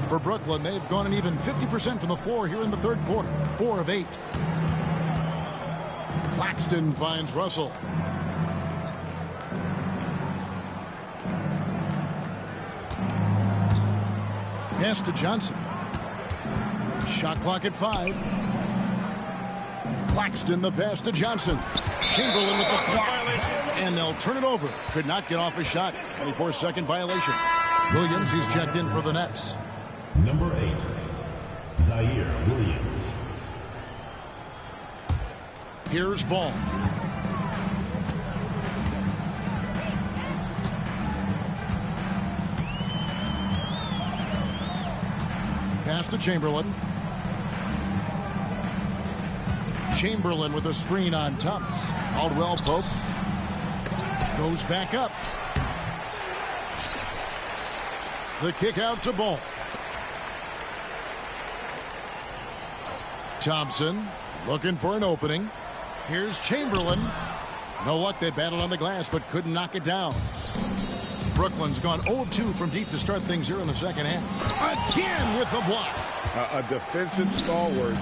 For Brooklyn, they've gone an even 50% from the floor here in the third quarter. 4 of 8. Claxton finds Russell. Pass to Johnson. Shot clock at 5. Claxton the pass to Johnson. Chamberlain with the block. And they'll turn it over. Could not get off a shot. 24-second violation. Williams, he's checked in for the Nets. Number 8, Zaire Williams. Here's Ball. Pass to Chamberlain. Chamberlain with a screen on Thomas. Caldwell Pope goes back up. The kick out to Ball. Thompson looking for an opening. Here's Chamberlain. No luck. They battled on the glass but couldn't knock it down. Brooklyn's gone 0-2 from deep to start things here in the second half. Again with the block. A defensive stalwart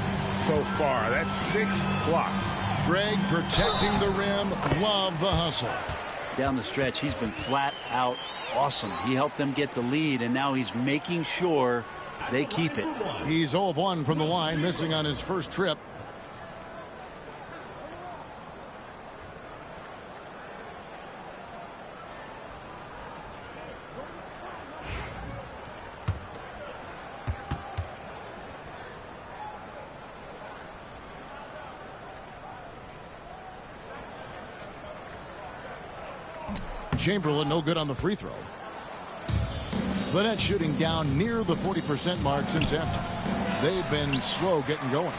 so far. That's 6 blocks. Greg protecting the rim. Love the hustle. Down the stretch, he's been flat out awesome. He helped them get the lead, and now he's making sure they keep it. He's 0 of 1 from the line, missing on his first trip. Chamberlain no good on the free throw. The Nets shooting down near the 40% mark since halftime. They've been slow getting going.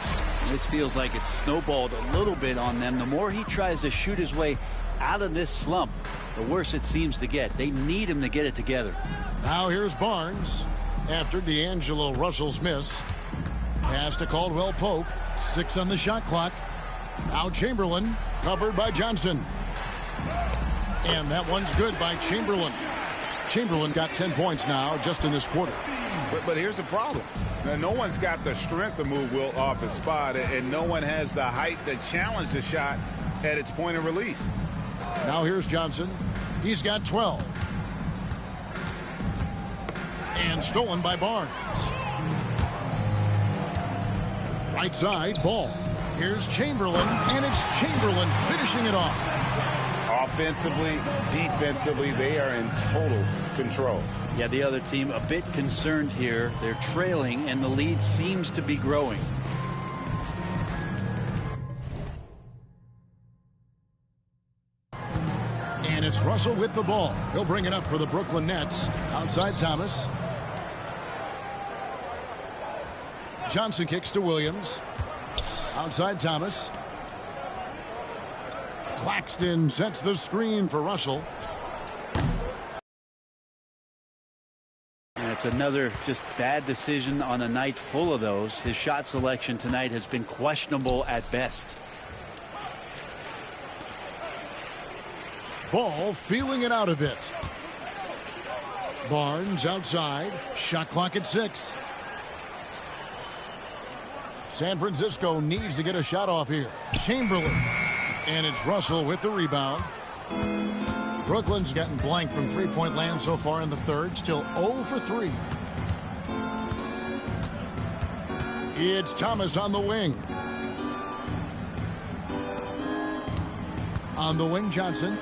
This feels like it's snowballed a little bit on them. The more he tries to shoot his way out of this slump, the worse it seems to get. They need him to get it together. Now here's Barnes after D'Angelo Russell's miss. Pass to Caldwell Pope. 6 on the shot clock. Now Chamberlain, covered by Johnson. And that one's good by Chamberlain. Chamberlain got 10 points now just in this quarter. But here's the problem. Now, no one's got the strength to move Wilt off his spot, and no one has the height to challenge the shot at its point of release. Now here's Johnson. He's got 12. And stolen by Barnes. Right side, ball. Here's Chamberlain, and it's Chamberlain finishing it off. Offensively, defensively, they are in total control. Yeah, the other team a bit concerned here. They're trailing, and the lead seems to be growing. And it's Russell with the ball. He'll bring it up for the Brooklyn Nets. Outside Thomas. Johnson kicks to Williams. Outside Thomas. Claxton sets the screen for Russell. And it's another just bad decision on a night full of those. His shot selection tonight has been questionable at best. Ball feeling it out a bit. Barnes outside. Shot clock at 6. San Francisco needs to get a shot off here. Chamberlain. And it's Russell with the rebound. Brooklyn's gotten blank from three-point land so far in the third. Still 0 for 3. It's Thomas on the wing. On the wing, Johnson.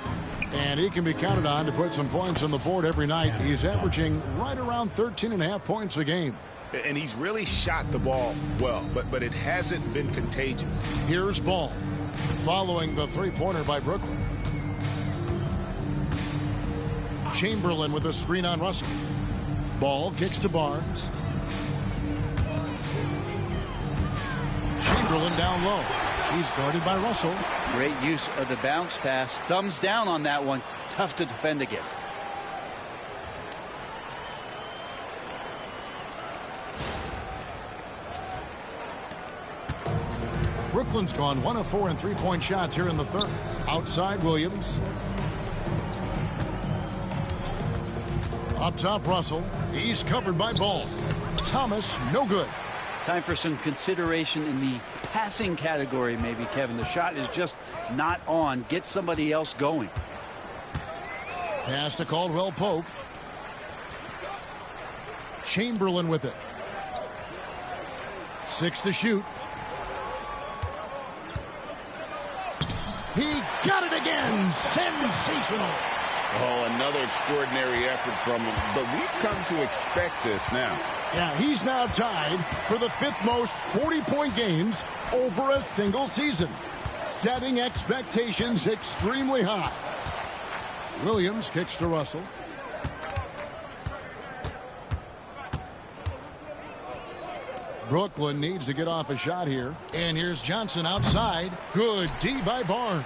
And he can be counted on to put some points on the board every night. He's averaging right around 13.5 points a game. And he's really shot the ball well, but it hasn't been contagious. Here's Ball following the three-pointer by Brooklyn. Chamberlain with a screen on Russell. Ball kicks to Barnes. Chamberlain down low. He's guarded by Russell. Great use of the bounce pass. Thumbs down on that one. Tough to defend against. Brooklyn's gone 1 of 4 in three-point shots here in the third. Outside Williams. Up top Russell. He's covered by Ball. Thomas, no good. Time for some consideration in the passing category maybe, Kevin. The shot is just not on. Get somebody else going. Pass to Caldwell Pope. Chamberlain with it. 6 to shoot. He got it again. Sensational. Oh, another extraordinary effort from him. But we've come to expect this now. Yeah, he's now tied for the 5th most 40-point games over a single season, setting expectations extremely high. Williams kicks to Russell. Brooklyn needs to get off a shot here. And here's Johnson outside. Good D by Barnes.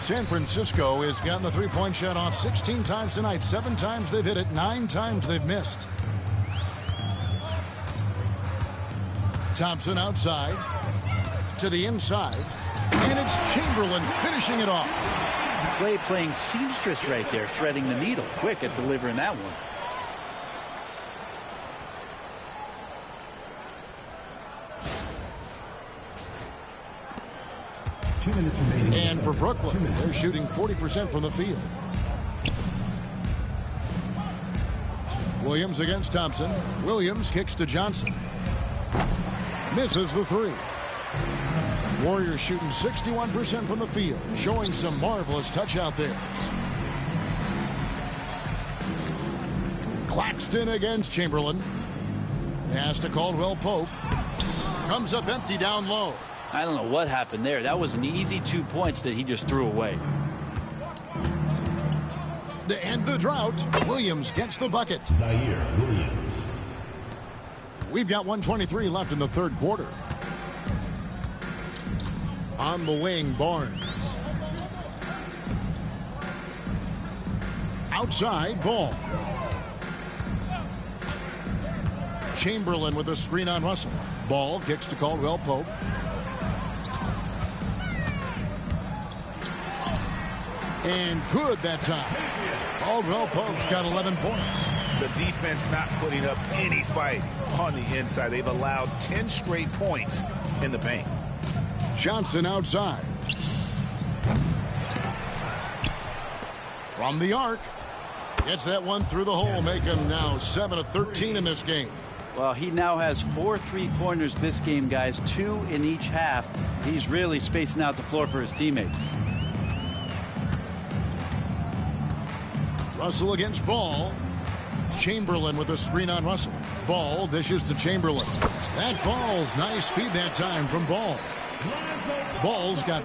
San Francisco has gotten the three-point shot off 16 times tonight. 7 times they've hit it. 9 times they've missed. Thompson outside. To the inside. And it's Chamberlain finishing it off. Clay playing seamstress right there, threading the needle. Quick at delivering that one. And for Brooklyn, they're shooting 40% from the field. Williams against Thompson. Williams kicks to Johnson. Misses the 3. Warriors shooting 61% from the field, showing some marvelous touch out there. Claxton against Chamberlain. Pass to Caldwell Pope. Comes up empty down low. I don't know what happened there. That was an easy 2 points that he just threw away. to end the drought. Williams gets the bucket. Zaire Williams. We've got 1:23 left in the third quarter. On the wing, Barnes. Outside, Ball. Chamberlain with a screen on Russell. Ball kicks to Caldwell Pope. And good that time. Caldwell Pope's got 11 points. The defense not putting up any fight on the inside. They've allowed 10 straight points in the paint. Johnson outside. From the arc. Gets that one through the hole, make him now 7 of 13 in this game. Well, he now has 4 3-pointers this game, guys, 2 in each half. He's really spacing out the floor for his teammates. Russell against Ball. Chamberlain with a screen on Russell. Ball dishes to Chamberlain. That falls. Nice feed that time from Ball. Ball's got...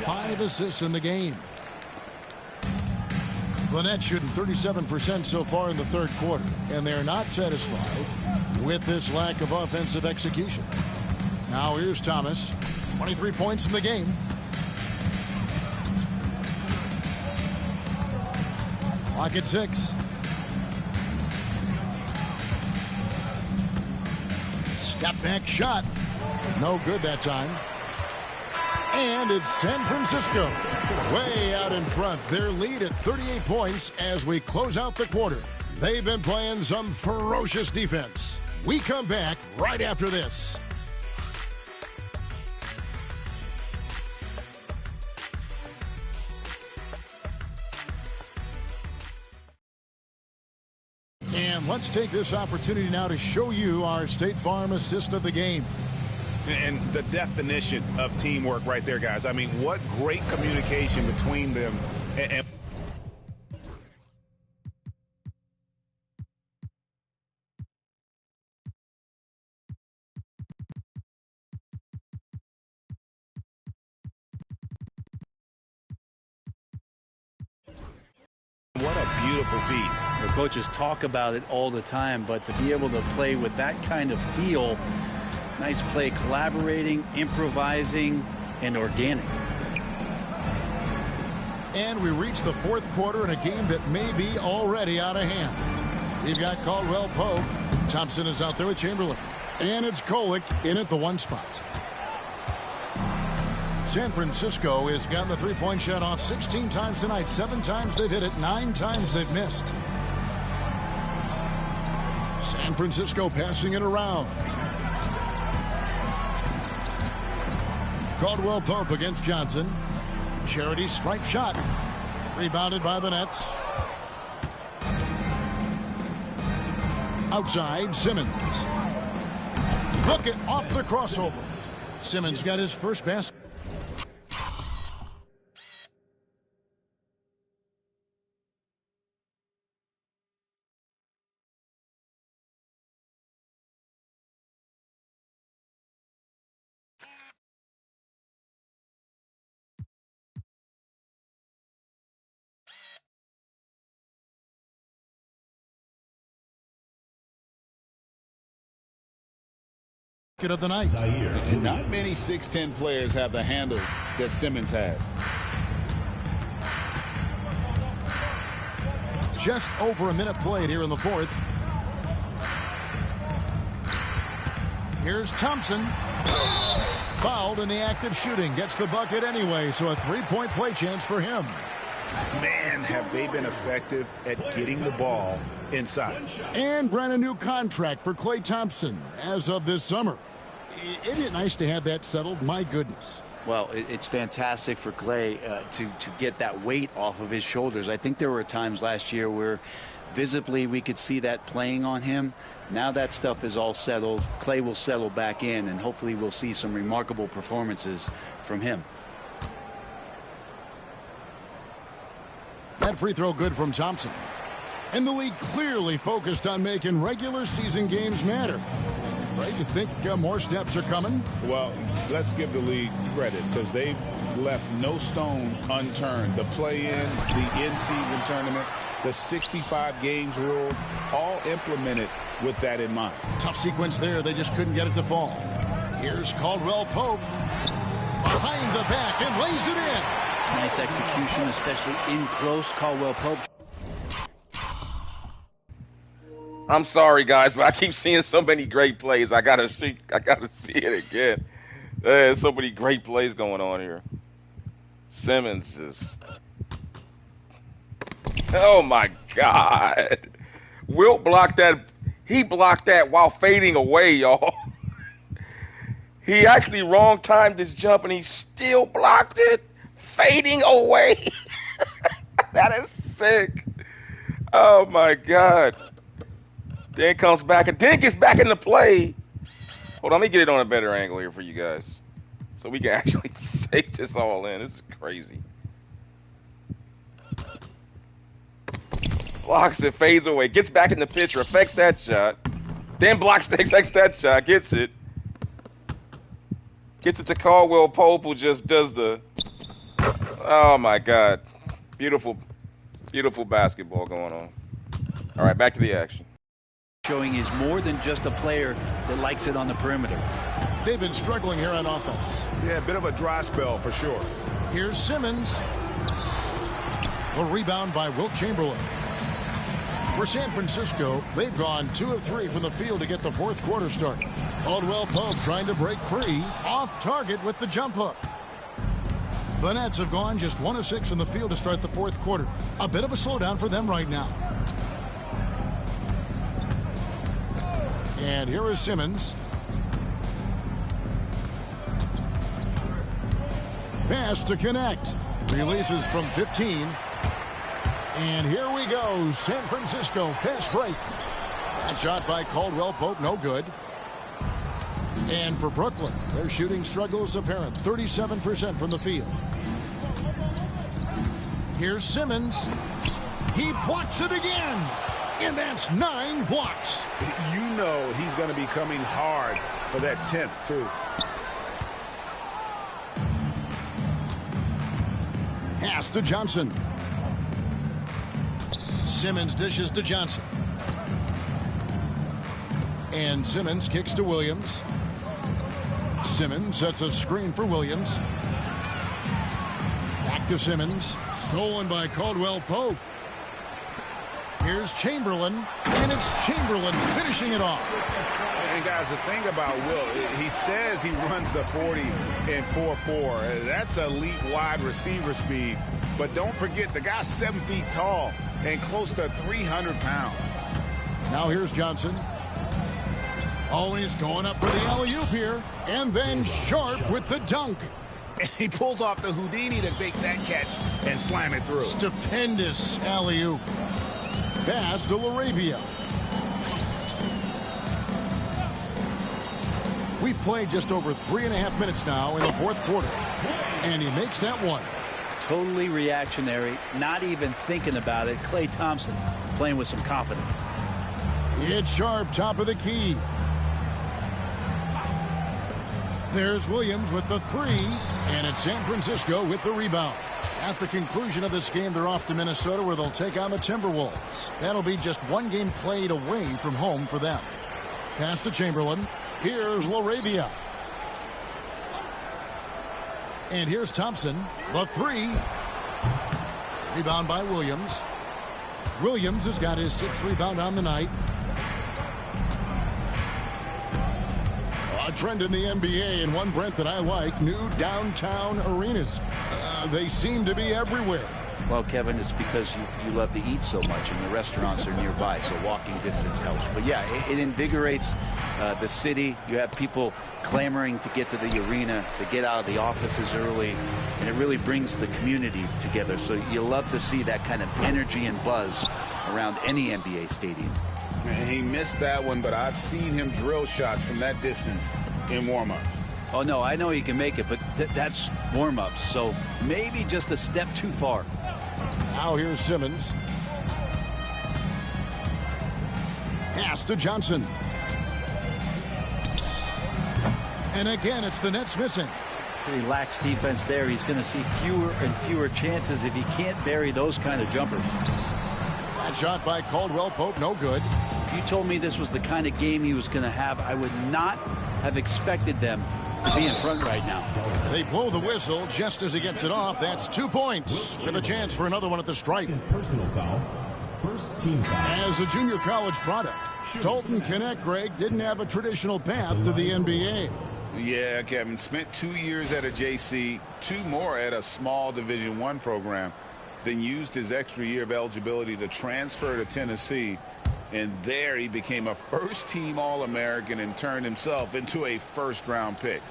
Five assists in the game. The Nets shooting 37% so far in the third quarter, and they're not satisfied with this lack of offensive execution. Now here's Thomas. 23 points in the game. Clock at 6. Step back shot. No good that time. And it's San Francisco way out in front. Their lead at 38 points as we close out the quarter. They've been playing some ferocious defense. We come back right after this. And let's take this opportunity now to show you our State Farm assist of the game. And the definition of teamwork right there, guys. I mean, what great communication between them. And what a beautiful feat. The coaches talk about it all the time, but to be able to play with that kind of feel, nice play, collaborating, improvising, and organic. And we reach the fourth quarter in a game that may be already out of hand. We've got Caldwell Pope. Thompson is out there with Chamberlain. And it's Kolek in at the 1 spot. San Francisco has gotten the three-point shot off 16 times tonight. 7 times they've hit it, 9 times they've missed. San Francisco passing it around. Caldwell Pope against Johnson. Charity stripe shot. Rebounded by the Nets. Outside, Simmons. Bucket off the crossover. Simmons got his first basket. Of the night. And not many 6'10 players have the handles that Simmons has. Just over a minute played here in the fourth. Here's Thompson. Fouled in the act of shooting. Gets the bucket anyway, so a three-point play chance for him. Man, have they been effective at getting the ball inside. And brand new contract for Klay Thompson as of this summer. Isn't it nice to have that settled? My goodness. Well, it's fantastic for Clay to get that weight off of his shoulders. I think there were times last year where visibly we could see that playing on him. Now that stuff is all settled. Clay will settle back in, and hopefully we'll see some remarkable performances from him. That free throw good from Thompson. And the league clearly focused on making regular season games matter. Right? You think more steps are coming? Well, let's give the league credit because they've left no stone unturned. The play-in, the in-season tournament, the 65 games rule, all implemented with that in mind. Tough sequence there. They just couldn't get it to fall. Here's Caldwell Pope. Behind the back and lays it in. Nice execution, especially in close. Caldwell Pope. I'm sorry, guys, but I keep seeing so many great plays. I gotta see it again. There's so many great plays going on here. Simmons just... Oh, my God. Wilt blocked that. He blocked that while fading away, y'all. He actually wrong-timed his jump, and he still blocked it, fading away. That is sick. Oh, my God. Then comes back, and then gets back into play. Hold on, let me get it on a better angle here for you guys, so we can actually take this all in. This is crazy. Blocks it, fades away, gets back in the picture, affects that shot, then blocks, takes that shot, gets it to Caldwell Pope, who just does the, oh my God, beautiful, beautiful basketball going on. All right, back to the action. Showing he's more than just a player that likes it on the perimeter. They've been struggling here on offense. Yeah, a bit of a dry spell for sure. Here's Simmons. A rebound by Wilt Chamberlain. For San Francisco, they've gone 2 of 3 from the field to get the fourth quarter started. Caldwell Pope trying to break free, off target with the jump hook. The Nets have gone just 1 of 6 from the field to start the fourth quarter. A bit of a slowdown for them right now. And here is Simmons. Pass to connect. Releases from 15. And here we go. San Francisco fast break. That shot by Caldwell Pope, no good. And for Brooklyn, their shooting struggle is apparent. 37% from the field. Here's Simmons. He blocks it again. And that's 9 blocks. You know he's going to be coming hard for that 10th, too. Pass to Johnson. Simmons dishes to Johnson. And Simmons kicks to Williams. Simmons sets a screen for Williams. Back to Simmons. Stolen by Caldwell Pope. Here's Chamberlain, and it's Chamberlain finishing it off. And guys, the thing about Wilt, he says he runs the 40 in 4.4. That's elite wide receiver speed. But don't forget, the guy's 7 feet tall and close to 300 pounds. Now here's Johnson. Always going up for the alley-oop here. And then Sharp with the dunk. And he pulls off the Houdini to make that catch and slam it through. Stupendous alley-oop. Pass to LaRavia. We've played just over 3.5 minutes now in the fourth quarter. And he makes that one. Totally reactionary, not even thinking about it. Klay Thompson playing with some confidence. It's Sharp, top of the key. There's Williams with the 3, and it's San Francisco with the rebound. At the conclusion of this game, they're off to Minnesota, where they'll take on the Timberwolves. That'll be just 1 game played away from home for them. Pass to Chamberlain. Here's LaRavia. And here's Thompson. The 3. Rebound by Williams. Williams has got his 6th rebound on the night. A trend in the NBA, and one, Brent, that I like, new downtown arenas. They seem to be everywhere. Well, Kevin, it's because you love to eat so much and the restaurants are nearby, so walking distance helps. But yeah, it invigorates the city. You have people clamoring to get to the arena, to get out of the offices early, and it really brings the community together. So you love to see that kind of energy and buzz around any NBA stadium. And he missed that one, but I've seen him drill shots from that distance in warm-ups. Oh, no, I know he can make it, but that's warm-ups, so maybe just a step too far. Now here's Simmons. Pass to Johnson. And again, it's the Nets missing. Pretty lax defense there. He's going to see fewer and fewer chances if he can't bury those kind of jumpers. That shot by Caldwell Pope, no good. If you told me this was the kind of game he was going to have, I would not have expected them to be in front right now. They blow the whistle just as he gets it off. That's 2 points with a chance for another one at the stripe. Personal foul. First team foul. As a junior college product, Dalton Knecht, Greg, didn't have a traditional path to the NBA. Yeah, Kevin, spent 2 years at a JC, 2 more at a small Division I program, then used his extra year of eligibility to transfer to Tennessee. And there he became a first-team All-American and turned himself into a first-round pick.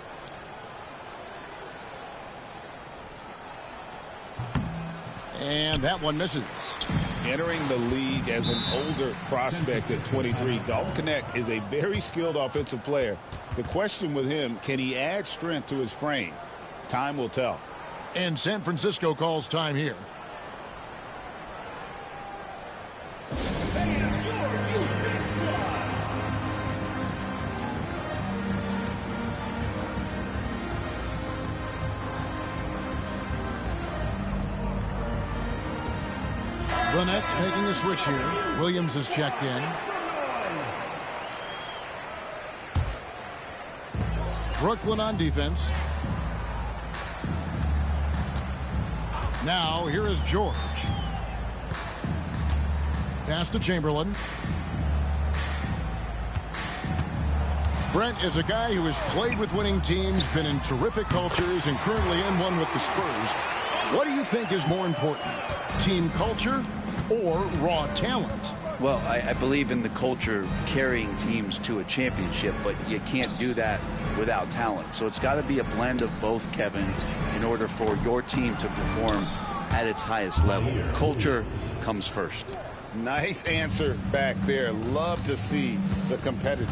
And that one misses. Entering the league as an older prospect at 23, Dalton Knecht is a very skilled offensive player. The question with him, can he add strength to his frame? Time will tell. And San Francisco calls time here. The Nets making a switch here. Williams is checked in. Brooklyn on defense. Now here is George. Pass to Chamberlain. Brent is a guy who has played with winning teams, been in terrific cultures, and currently in one with the Spurs. What do you think is more important, team culture or raw talent? Well, I believe in the culture carrying teams to a championship, but you can't do that without talent. So it's got to be a blend of both, Kevin, in order for your team to perform at its highest level. Culture comes first. Nice answer back there. Love to see the competitiveness.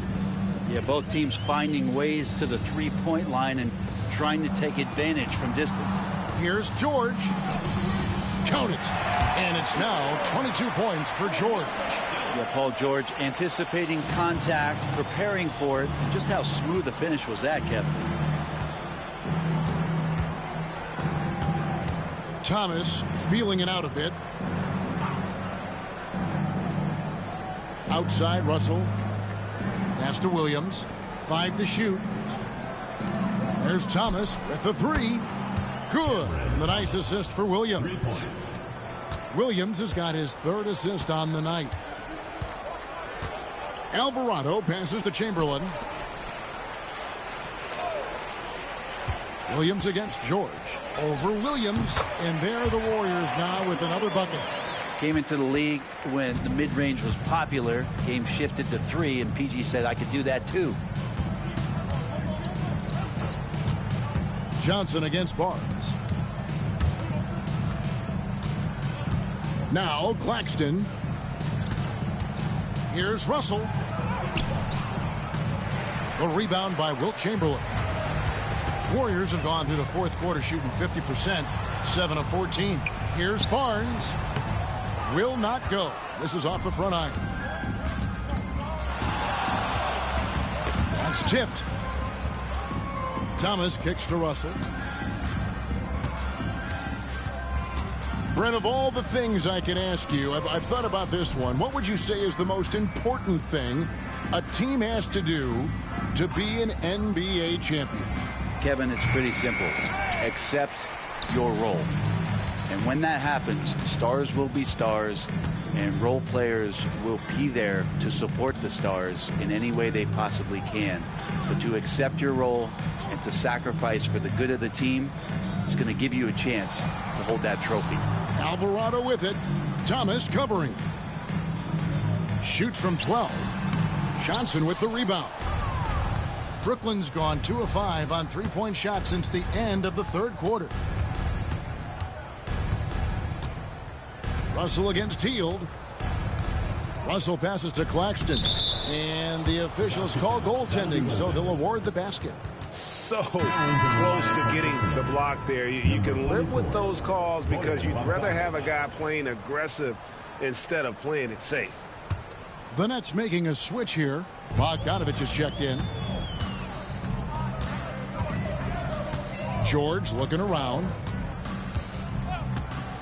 Yeah, both teams finding ways to the three-point line and trying to take advantage from distance. Here's George. Count it. And it's now 22 points for George. Yeah, Paul George anticipating contact, preparing for it, and just how smooth the finish was that, Kevin. Thomas feeling it out a bit. Outside Russell. Pass to Williams. 5 to shoot. There's Thomas with the 3. Good. And the nice assist for Williams. Williams has got his 3rd assist on the night. Alvarado passes to Chamberlain. Williams against George. Over Williams. And there are the Warriors now with another bucket. Came into the league when the mid-range was popular. Game shifted to 3, and PG said, I could do that too. Johnson against Barnes. Now Claxton. Here's Russell. The rebound by Wilt Chamberlain. Warriors have gone through the 4th quarter shooting 50%, 7 of 14. Here's Barnes. Will not go. This is off the front iron. That's tipped. Thomas kicks to Russell. Brent, of all the things I can ask you, I've thought about this one. What would you say is the most important thing a team has to do to be an NBA champion? Kevin, it's pretty simple. Accept your role. And when that happens, stars will be stars, and role players will be there to support the stars in any way they possibly can. But to accept your role and to sacrifice for the good of the team, it's going to give you a chance to hold that trophy. Alvarado with it. Thomas covering. Shoots from 12. Johnson with the rebound. Brooklyn's gone 2 of 5 on three-point shots since the end of the third quarter. Russell against Hield. Russell passes to Claxton. And the officials call goaltending, so they'll award the basket. So close to getting the block there. You can live with those calls because you'd rather have a guy playing aggressive instead of playing it safe. The Nets making a switch here. Bogdanovich is checked in. George looking around.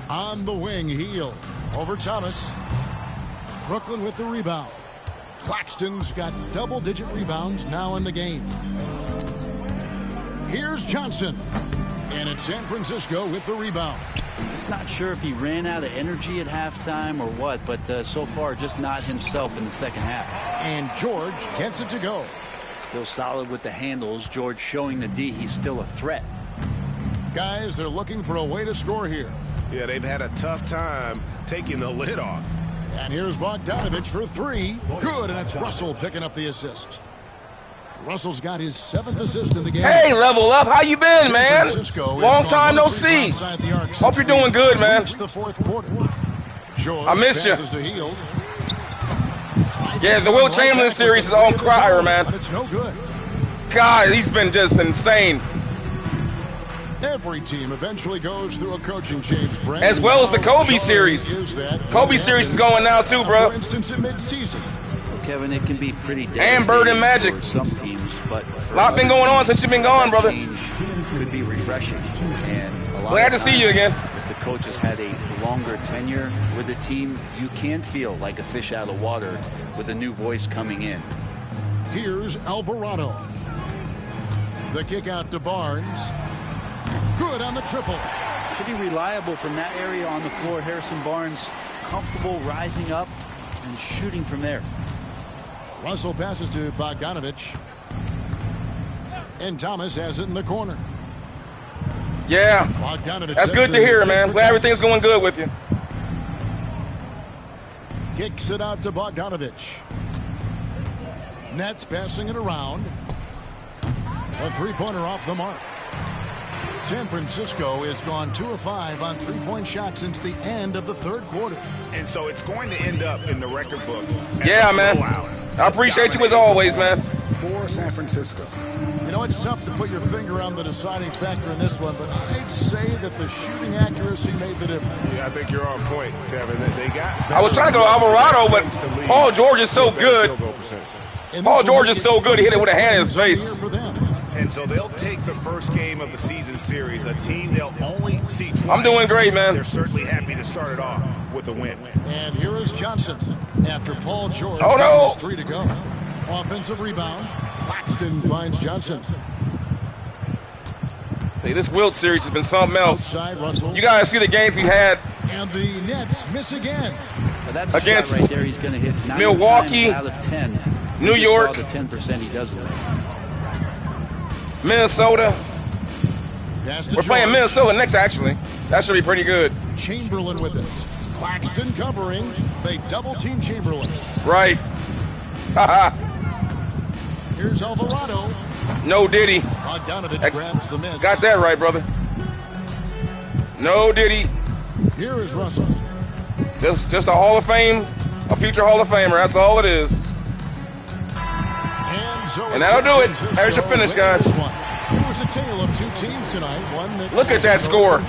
On the wing, Hield. Over Thomas. Brooklyn with the rebound. Claxton's got double-digit rebounds now in the game. Here's Johnson. And it's San Francisco with the rebound. Just not sure if he ran out of energy at halftime or what, but so far just not himself in the second half. And George gets it to go. Still solid with the handles. George showing the D he's still a threat. Guys, they're looking for a way to score here. Yeah, they've had a tough time taking the lid off. And here's Bogdanovich for 3. Good, and it's Russell picking up the assist. Russell's got his 7th assist in the game. Hey, level up. How you been, man? Long time no see. Hope you're doing good, man. The fourth quarter. George I missed you. to Hield. Yeah, the Wilt Chamberlain series is on fire, man. But it's no good. God, he's been just insane. Every team eventually goes through a coaching change, Brent. As well as the Kobe series. Kobe series is going now too, bro. For instance, in mid-season. Kevin, it can be pretty and Bird and Magic. For some teams, but a lot been going on since you've been gone, brother. Could be refreshing. And a lot glad to see you again. If the coach has had a longer tenure with the team, you can feel like a fish out of water with a new voice coming in. Here's Alvarado. The kick out to Barnes. Good on the triple. Pretty reliable from that area on the floor. Harrison Barnes comfortable rising up and shooting from there. Russell passes to Bogdanovich. And Thomas has it in the corner. Yeah, that's good to hear, man. Glad everything's going good with you. Kicks it out to Bogdanovich. Nets passing it around. A three-pointer off the mark. San Francisco has gone 2 of 5 on three-point shots since the end of the third quarter. And so it's going to end up in the record books. Yeah, man. I appreciate you as always, man. For San Francisco. You know, it's tough to put your finger on the deciding factor in this one, but I'd say that the shooting accuracy made the difference. Yeah, I think you're on point, Kevin. They got. I was trying to go Alvarado, but Paul George is so good. Paul George is so good, he hit it with a hand in his face. And so they'll take the first game of the season series, a team they'll only see twice. I'm doing great, man. They're certainly happy to start it off with a win. And here is Johnson after Paul George. Oh, no. 3 to go. Offensive rebound. Claxton finds Johnson. See, this Wilt series has been something else. Outside, Russell. You guys see the games we had. And the Nets miss again. But that's against right there. He's going to hit 9 Milwaukee, out of 10. New York, the 10% he doesn't make. Minnesota. We're playing Minnesota next, actually. That should be pretty good. Chamberlain with it. Claxton covering. They double-team Chamberlain. Right. Here's Alvarado. No Diddy. Bogdanovich grabs the miss. Got that right, brother. No Diddy. Here is Russell. Just a Hall of Fame, a future Hall of Famer. That's all it is. And that'll do it. There's your finish, guys. It was a tale of 2 teams tonight. One that look at that score.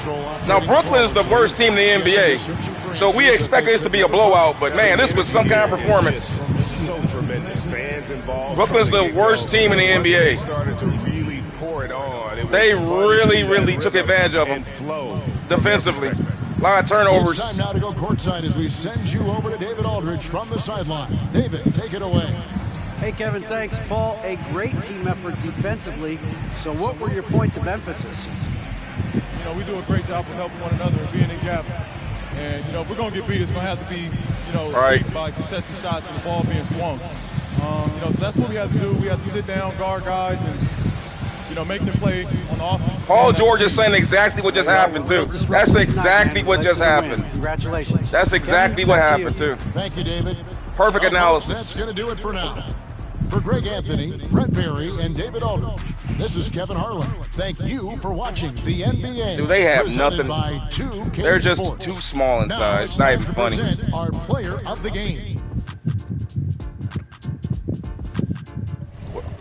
Now, Brooklyn is the worst team in the NBA, so we expect this to be a blowout, but, man, this was some kind of performance. So tremendous. Fans involved. Brooklyn's the worst team in the NBA. Started to really pour it on. They really took advantage of them defensively. A lot of turnovers. It's time now to go courtside as we send you over to David Aldridge from the sideline. David, take it away. Hey, Kevin, thanks. Paul, a great team effort defensively. So what were your points of emphasis? You know, we do a great job of helping one another and being in gaps. And, you know, if we're going to get beat, it's going to have to be, you know, beaten by contested shots and the ball being swung. You know, so that's what we have to do. We have to sit down, guard guys, and making them play on the offense. Paul George is saying exactly what just happened, too. That's exactly what just happened. Congratulations. That's exactly what happened, too. Thank you, David. Perfect analysis. That's going to do it for now. For Greg Anthony, Brent Berry, and David Aldridge, this is Kevin Harlan. Thank you for watching the NBA. Dude, they have presented nothing. By 2K They're just Sports. too small inside. Now It's not even to funny. present our player of the game.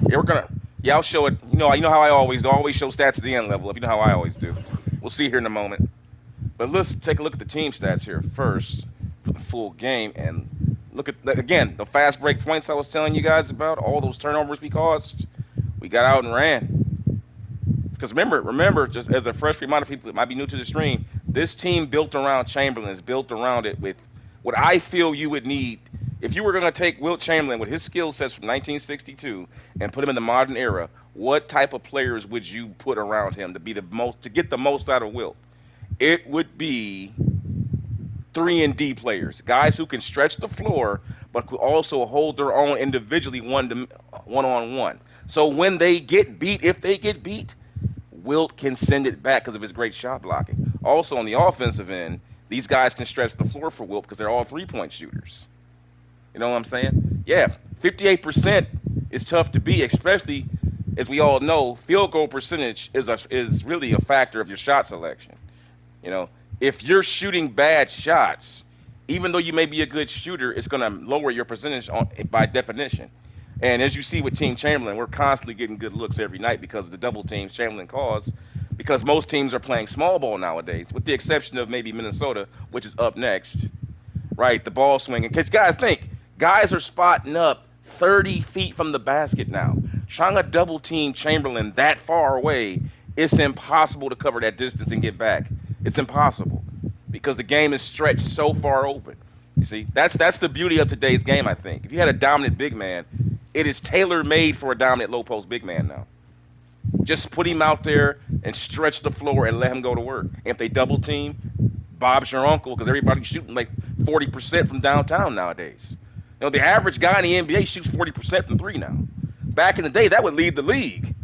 Yeah, we're gonna. Yeah, I'll show it. You know how I always do. I always show stats at the end level up. You know how I always do. We'll see here in a moment. But let's take a look at the team stats here first for the full game and look at again the fast break points I was telling you guys about. All those turnovers we caused. We got out and ran. Because remember, just as a fresh reminder, people that might be new to the stream, this team built around Chamberlain is built around it with what I feel you would need. If you were going to take Wilt Chamberlain with his skill sets from 1962 and put him in the modern era, what type of players would you put around him to get the most out of Wilt? It would be 3-and-D players, guys who can stretch the floor but could also hold their own individually one-on-one. So when they get beat, if they get beat, Wilt can send it back because of his great shot blocking. Also on the offensive end, these guys can stretch the floor for Wilt because they're all three-point shooters. You know what I'm saying? Yeah, 58% is tough to beat, especially as we all know, field goal percentage is really a factor of your shot selection. You know, if you're shooting bad shots, even though you may be a good shooter, it's going to lower your percentage by definition. And as you see with Team Chamberlain, we're constantly getting good looks every night because of the double teams Chamberlain caused, because most teams are playing small ball nowadays, with the exception of maybe Minnesota, which is up next. Right, the ball swinging. Because guys are spotting up 30 feet from the basket now. Trying to double team Chamberlain that far away, it's impossible to cover that distance and get back. It's impossible because the game is stretched so far open. You see, that's the beauty of today's game, I think. If you had a dominant big man, it is tailor-made for a dominant low-post big man now. Just put him out there and stretch the floor and let him go to work. And if they double team, Bob's your uncle because everybody's shooting like 40% from downtown nowadays. You know, the average guy in the NBA shoots 40% from three now. Back in the day, that would lead the league.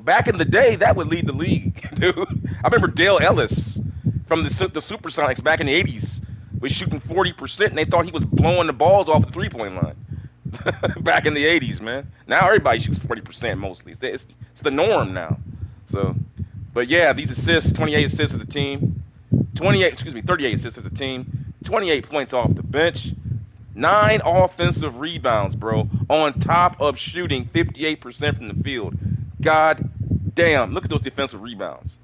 Back in the day, that would lead the league, dude. I remember Dale Ellis from the Supersonics back in the 80s was shooting 40%, and they thought he was blowing the balls off the three-point line. Back in the 80s, man. Now everybody shoots 40% mostly. It's the norm now. So, but yeah, these assists, 28 assists as a team. 38 assists as a team. 28 points off the bench. 9 offensive rebounds, bro, on top of shooting 58% from the field. God damn. Look at those defensive rebounds.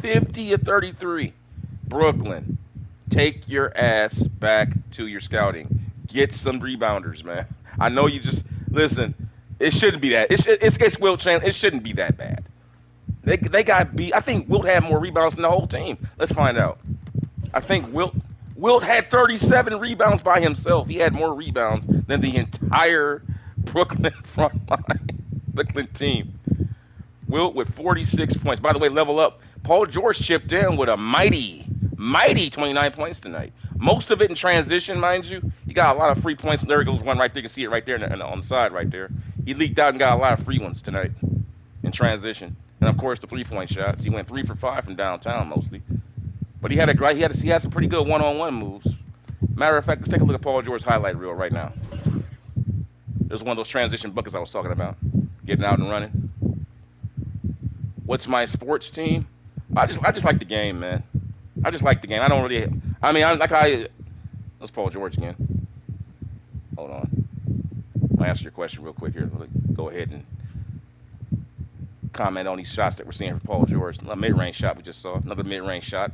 50 of 33. Brooklyn, take your ass back to your scouting. Get some rebounders, man. I know you just listen. It shouldn't be that. It's Wilt Chamberlain. It shouldn't be that bad. They got beat. I think Wilt had more rebounds than the whole team. Let's find out. I think Wilt had 37 rebounds by himself. He had more rebounds than the entire Brooklyn front line, Brooklyn team. Wilt with 46 points. By the way, level up. Paul George chipped in with a mighty 29 points tonight. Most of it in transition, mind you. He got a lot of free points. There goes one right there. You can see it right there on the side right there. He leaked out and got a lot of free ones tonight in transition. And, of course, the three-point shots. He went 3 for 5 from downtown mostly. But he had some pretty good one-on-one moves. Matter of fact, let's take a look at Paul George's highlight reel right now. There's one of those transition buckets I was talking about. Getting out and running. What's my sports team? I just like the game, man. I just like the game. Let's Paul George again. Hold on. I'll answer your question real quick here. Go ahead and comment on these shots that we're seeing for Paul George. A mid-range shot we just saw. Another mid-range shot.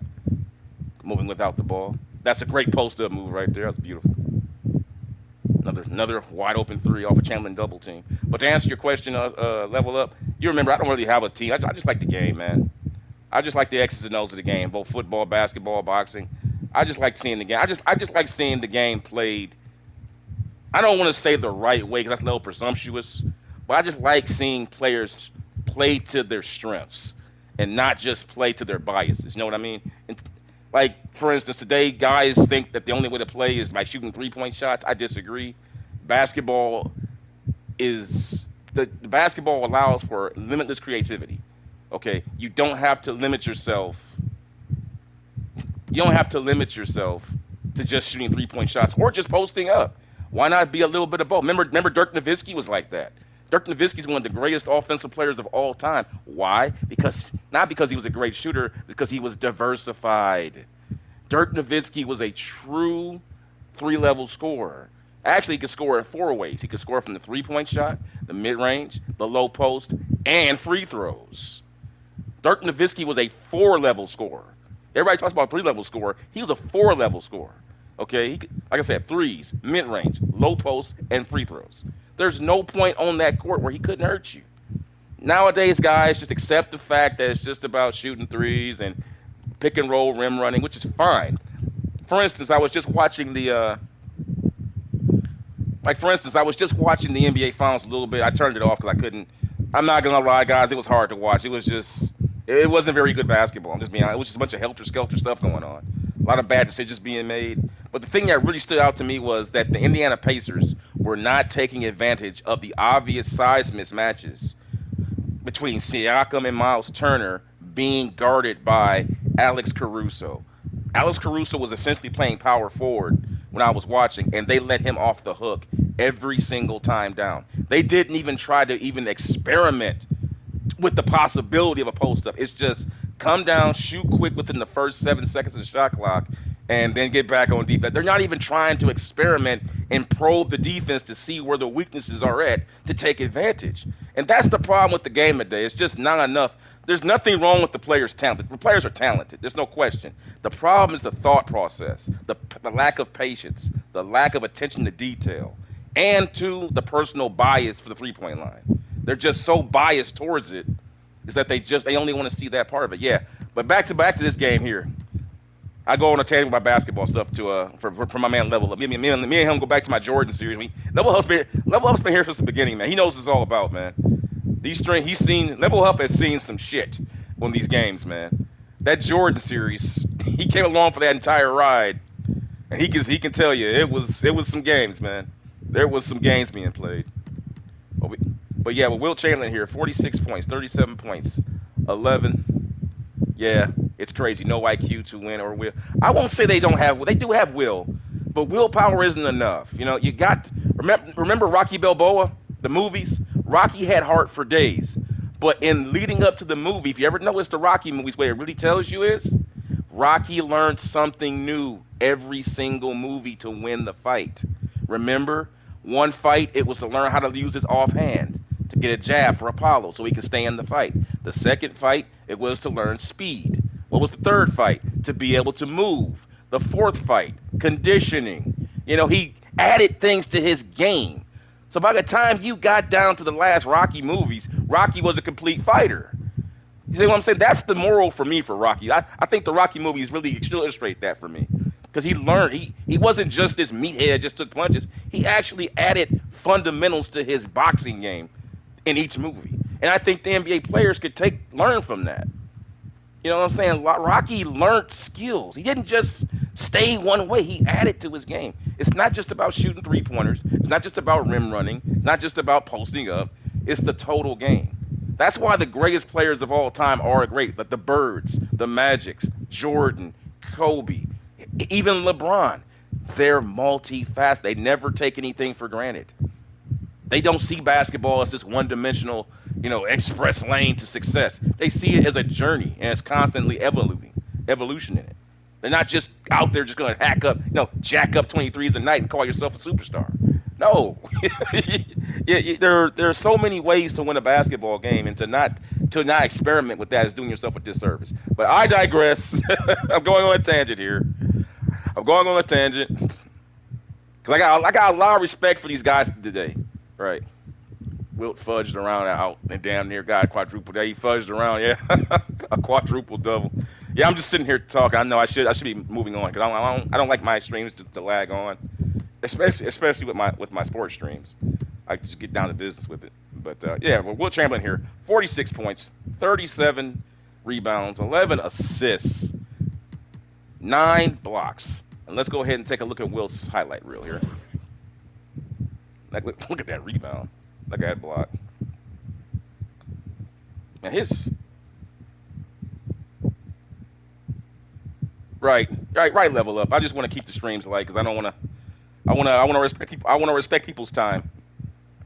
Moving without the ball. That's a great post-up move right there. That's beautiful. Another wide-open three off a Chamberlain double team. But to answer your question, level up, you remember I don't really have a team. I just like the game, man. I just like the X's and O's of the game, both football, basketball, boxing. I just like seeing the game. I just like seeing the game played. I don't want to say the right way because that's a little presumptuous, but I just like seeing players play to their strengths and not just play to their biases. You know what I mean? And, like, for instance, today guys think that the only way to play is by shooting three-point shots. I disagree. Basketball is the basketball allows for limitless creativity. Okay, you don't have to limit yourself. You don't have to limit yourself to just shooting 3-point shots or just posting up. Why not be a little bit of both? Remember Dirk Nowitzki was like that. Dirk Nowitzki is one of the greatest offensive players of all time. Why? Not because he was a great shooter, because he was diversified. Dirk Nowitzki was a true three-level scorer. Actually, he could score in 4 ways. He could score from the 3-point shot, the mid-range, the low post, and free throws. Dirk Nowitzki was a 4-level scorer. Everybody talks about 3-level scorer. He was a 4-level scorer. Okay, like I said, threes, mid-range, low post, and free throws. There's no point on that court where he couldn't hurt you. Nowadays, guys just accept the fact that it's just about shooting threes and pick and roll rim running, which is fine. For instance, I was just watching the NBA Finals a little bit. I turned it off because I couldn't. I'm not gonna lie, guys. It was hard to watch. It wasn't very good basketball. I'm just being honest. It was just a bunch of helter-skelter stuff going on. A lot of bad decisions being made. But the thing that really stood out to me was that the Indiana Pacers were not taking advantage of the obvious size mismatches between Siakam and Miles Turner being guarded by Alex Caruso. Alex Caruso was essentially playing power forward when I was watching, and they let him off the hook every single time down. They didn't even try to even experiment with the possibility of a post-up. It's just come down, shoot quick within the first 7 seconds of the shot clock, and then get back on defense. They're not even trying to experiment and probe the defense to see where the weaknesses are at to take advantage. And that's the problem with the game today. It's just not enough. There's nothing wrong with the players' talent. The players are talented. There's no question. The problem is the thought process, the lack of patience, the lack of attention to detail, and to the personal bias for the three-point line. They're just so biased towards it is that they only want to see that part of it. Yeah, but back to this game here. I go on a tangent with my basketball stuff for my man Level Up. Me and him go back to my Jordan series. Level Up's been here since the beginning, man. He knows what it's all about, man. Level Up has seen some shit on these games, man. That Jordan series, he came along for that entire ride, and he can tell you it was some games, man. There was some games being played. But yeah, with Wilt Chamberlain here, 46 points, 37 points, 11. Yeah, it's crazy. No IQ to win or will. I won't say they do have will, but willpower isn't enough. You know, remember Rocky Balboa, the movies? Rocky had heart for days. But in leading up to the movie, if you ever notice the Rocky movies, what it really tells you is Rocky learned something new every single movie to win the fight. Remember, one fight, it was to learn how to use his offhand to get a jab for Apollo so he could stay in the fight. The second fight, it was to learn speed. What was the third fight? To be able to move. The fourth fight, conditioning. You know, he added things to his game. So by the time you got down to the last Rocky movies, Rocky was a complete fighter. You see what I'm saying? That's the moral for me for Rocky. I think the Rocky movies really illustrate that for me. Because he learned, he wasn't just this meathead that just took punches. He actually added fundamentals to his boxing game in each movie. And I think the NBA players could learn from that. You know what I'm saying? Rocky learned skills. He didn't just stay one way. He added to his game. It's not just about shooting three-pointers. It's not just about rim running. It's not just about posting up. It's the total game. That's why the greatest players of all time are great. Like the Birds, the Magics, Jordan, Kobe, even LeBron. They're multifaceted. They never take anything for granted. They don't see basketball as this one-dimensional, express lane to success. They see it as a journey, and it's constantly evolution in it. They're not just out there just going to jack up 23s a night and call yourself a superstar. No. There are so many ways to win a basketball game, and to not experiment with that is doing yourself a disservice. But I digress. I'm going on a tangent here. Because I got a lot of respect for these guys today. Right. Wilt fudged around out and damn near got a quadruple. Yeah, he fudged around, yeah. A quadruple double. Yeah, I'm just sitting here talking. I know I should be moving on because I don't like my streams to lag on, especially with my sports streams. I just get down to business with it. But Wilt Chamberlain here, 46 points, 37 rebounds, 11 assists, 9 blocks. And let's go ahead and take a look at Wilt's highlight reel here. Look at that rebound. Look at that block. And right level up. I just want to keep the streams light because I don't want to. I want to respect people. I want to respect people's time.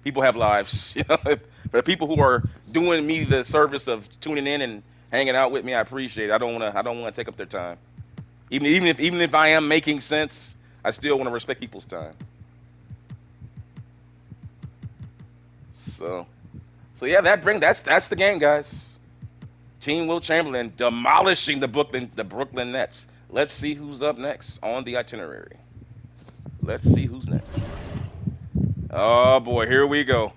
People have lives. You know, for the people who are doing me the service of tuning in and hanging out with me, I appreciate it. I don't want to take up their time. Even if I am making sense, I still want to respect people's time. So yeah, that's the game, guys. Team Wilt Chamberlain demolishing the Brooklyn Nets. Let's see who's up next on the itinerary. Let's see who's next. Oh boy, here we go.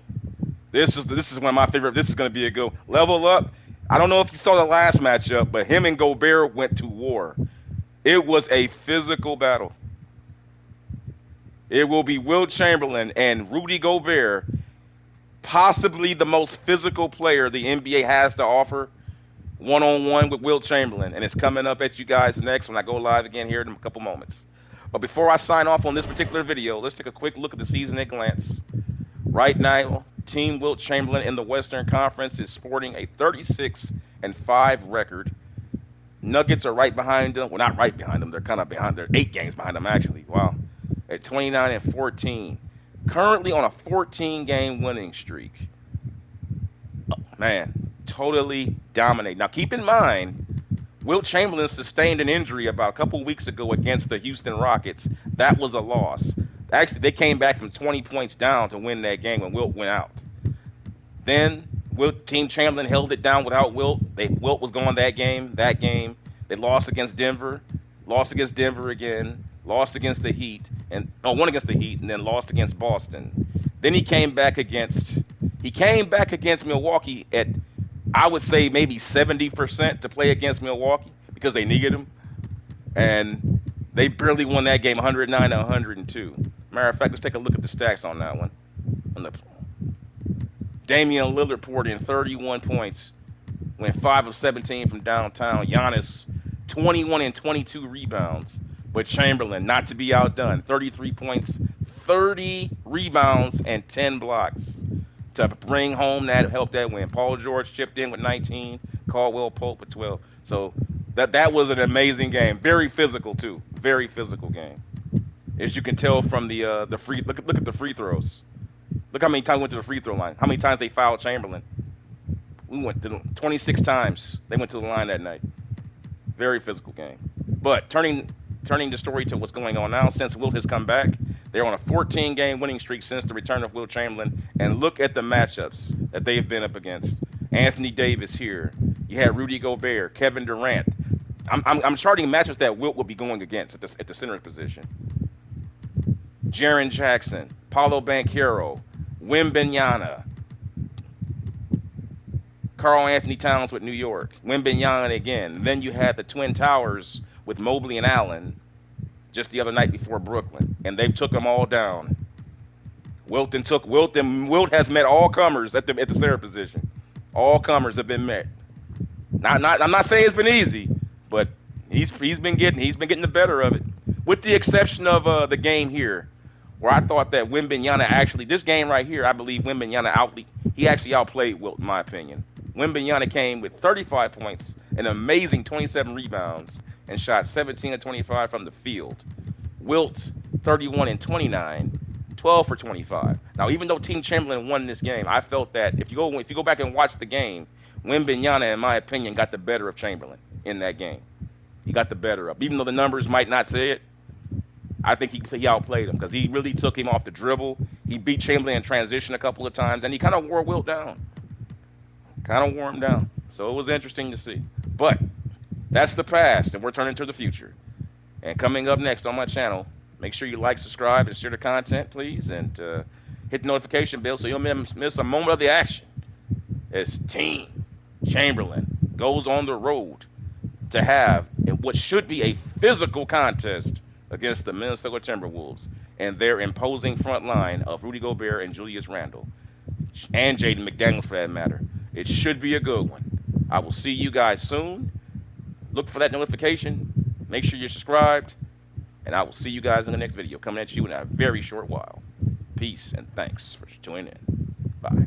This is one of my favorite. This is going to be a good level up. I don't know if you saw the last matchup, but him and Gobert went to war. It was a physical battle. It will be Wilt Chamberlain and Rudy Gobert, possibly the most physical player the NBA has to offer, one-on-one with Wilt Chamberlain. And it's coming up at you guys next when I go live again here in a couple moments. But before I sign off on this particular video, let's take a quick look at the season at glance. Right now, Team Wilt Chamberlain in the Western Conference is sporting a 36-5 record. Nuggets are right behind them. Well, not right behind them. They're kind of behind. They're 8 games behind them, actually. Wow. At 29-14. Currently on a 14-game winning streak. Oh, man, totally dominate. Now, keep in mind, Wilt Chamberlain sustained an injury about a couple weeks ago against the Houston Rockets. That was a loss. Actually, they came back from 20 points down to win that game when Wilt went out. Then Team Chamberlain held it down without Wilt. Wilt was gone that game. They lost against Denver, lost against Denver again, lost against the Heat, won against the Heat, and then lost against Boston. Then he came back against Milwaukee at, I would say, maybe 70% to play against Milwaukee because they needed him. And they barely won that game 109-102. Matter of fact, let's take a look at the stats on that one. Damian Lillard poured in 31 points, went 5 of 17 from downtown. Giannis, 21 and 22 rebounds. But Chamberlain, not to be outdone, 33 points, 30 rebounds, and 10 blocks to bring home help that win. Paul George chipped in with 19, Caldwell Pope with 12. So that was an amazing game. Very physical too. Very physical game. As you can tell from the free look at the free throws. Look how many times we went to the free throw line. How many times they fouled Chamberlain. We went to 26 times they went to the line that night. Very physical game. But turning the story to what's going on now, since Wilt has come back, they're on a 14-game winning streak since the return of Wilt Chamberlain. And look at the matchups that they've been up against. Anthony Davis here. You had Rudy Gobert, Kevin Durant. I'm charting matchups that Wilt will be going against at the center position. Jaren Jackson, Paolo Banchero, Wembanyama, Karl Anthony Towns with New York, Wembanyama again. And then you had the Twin Towers with Mobley and Allen just the other night before Brooklyn, and they took them all down. Wilt has met all comers at the center position. All comers have been met. I'm not saying it's been easy, but he's been getting the better of it, with the exception of the game here, where I thought that Wembanyama actually, this game right here, I believe Wembanyama actually outplayed Wilt in my opinion. Wembanyama came with 35 points, an amazing 27 rebounds, and shot 17 of 25 from the field. Wilt, 31 and 29, 12 for 25. Now, even though Team Chamberlain won this game, I felt that if you go back and watch the game, Wembanyama, in my opinion, got the better of Chamberlain in that game. He got the better of. Even though the numbers might not say it, I think he outplayed him because he really took him off the dribble. He beat Chamberlain in transition a couple of times, and he kind of wore Wilt down. Kind of wore him down. So it was interesting to see. But that's the past, and we're turning to the future. And coming up next on my channel, make sure you like, subscribe, and share the content, please, and hit the notification bell so you don't miss a moment of the action as Team Chamberlain goes on the road to have what should be a physical contest against the Minnesota Timberwolves and their imposing front line of Rudy Gobert and Julius Randle, and Jaden McDaniels for that matter. It should be a good one. I will see you guys soon. Look for that notification. Make sure you're subscribed. And I will see you guys in the next video coming at you in a very short while. Peace and thanks for tuning in. Bye.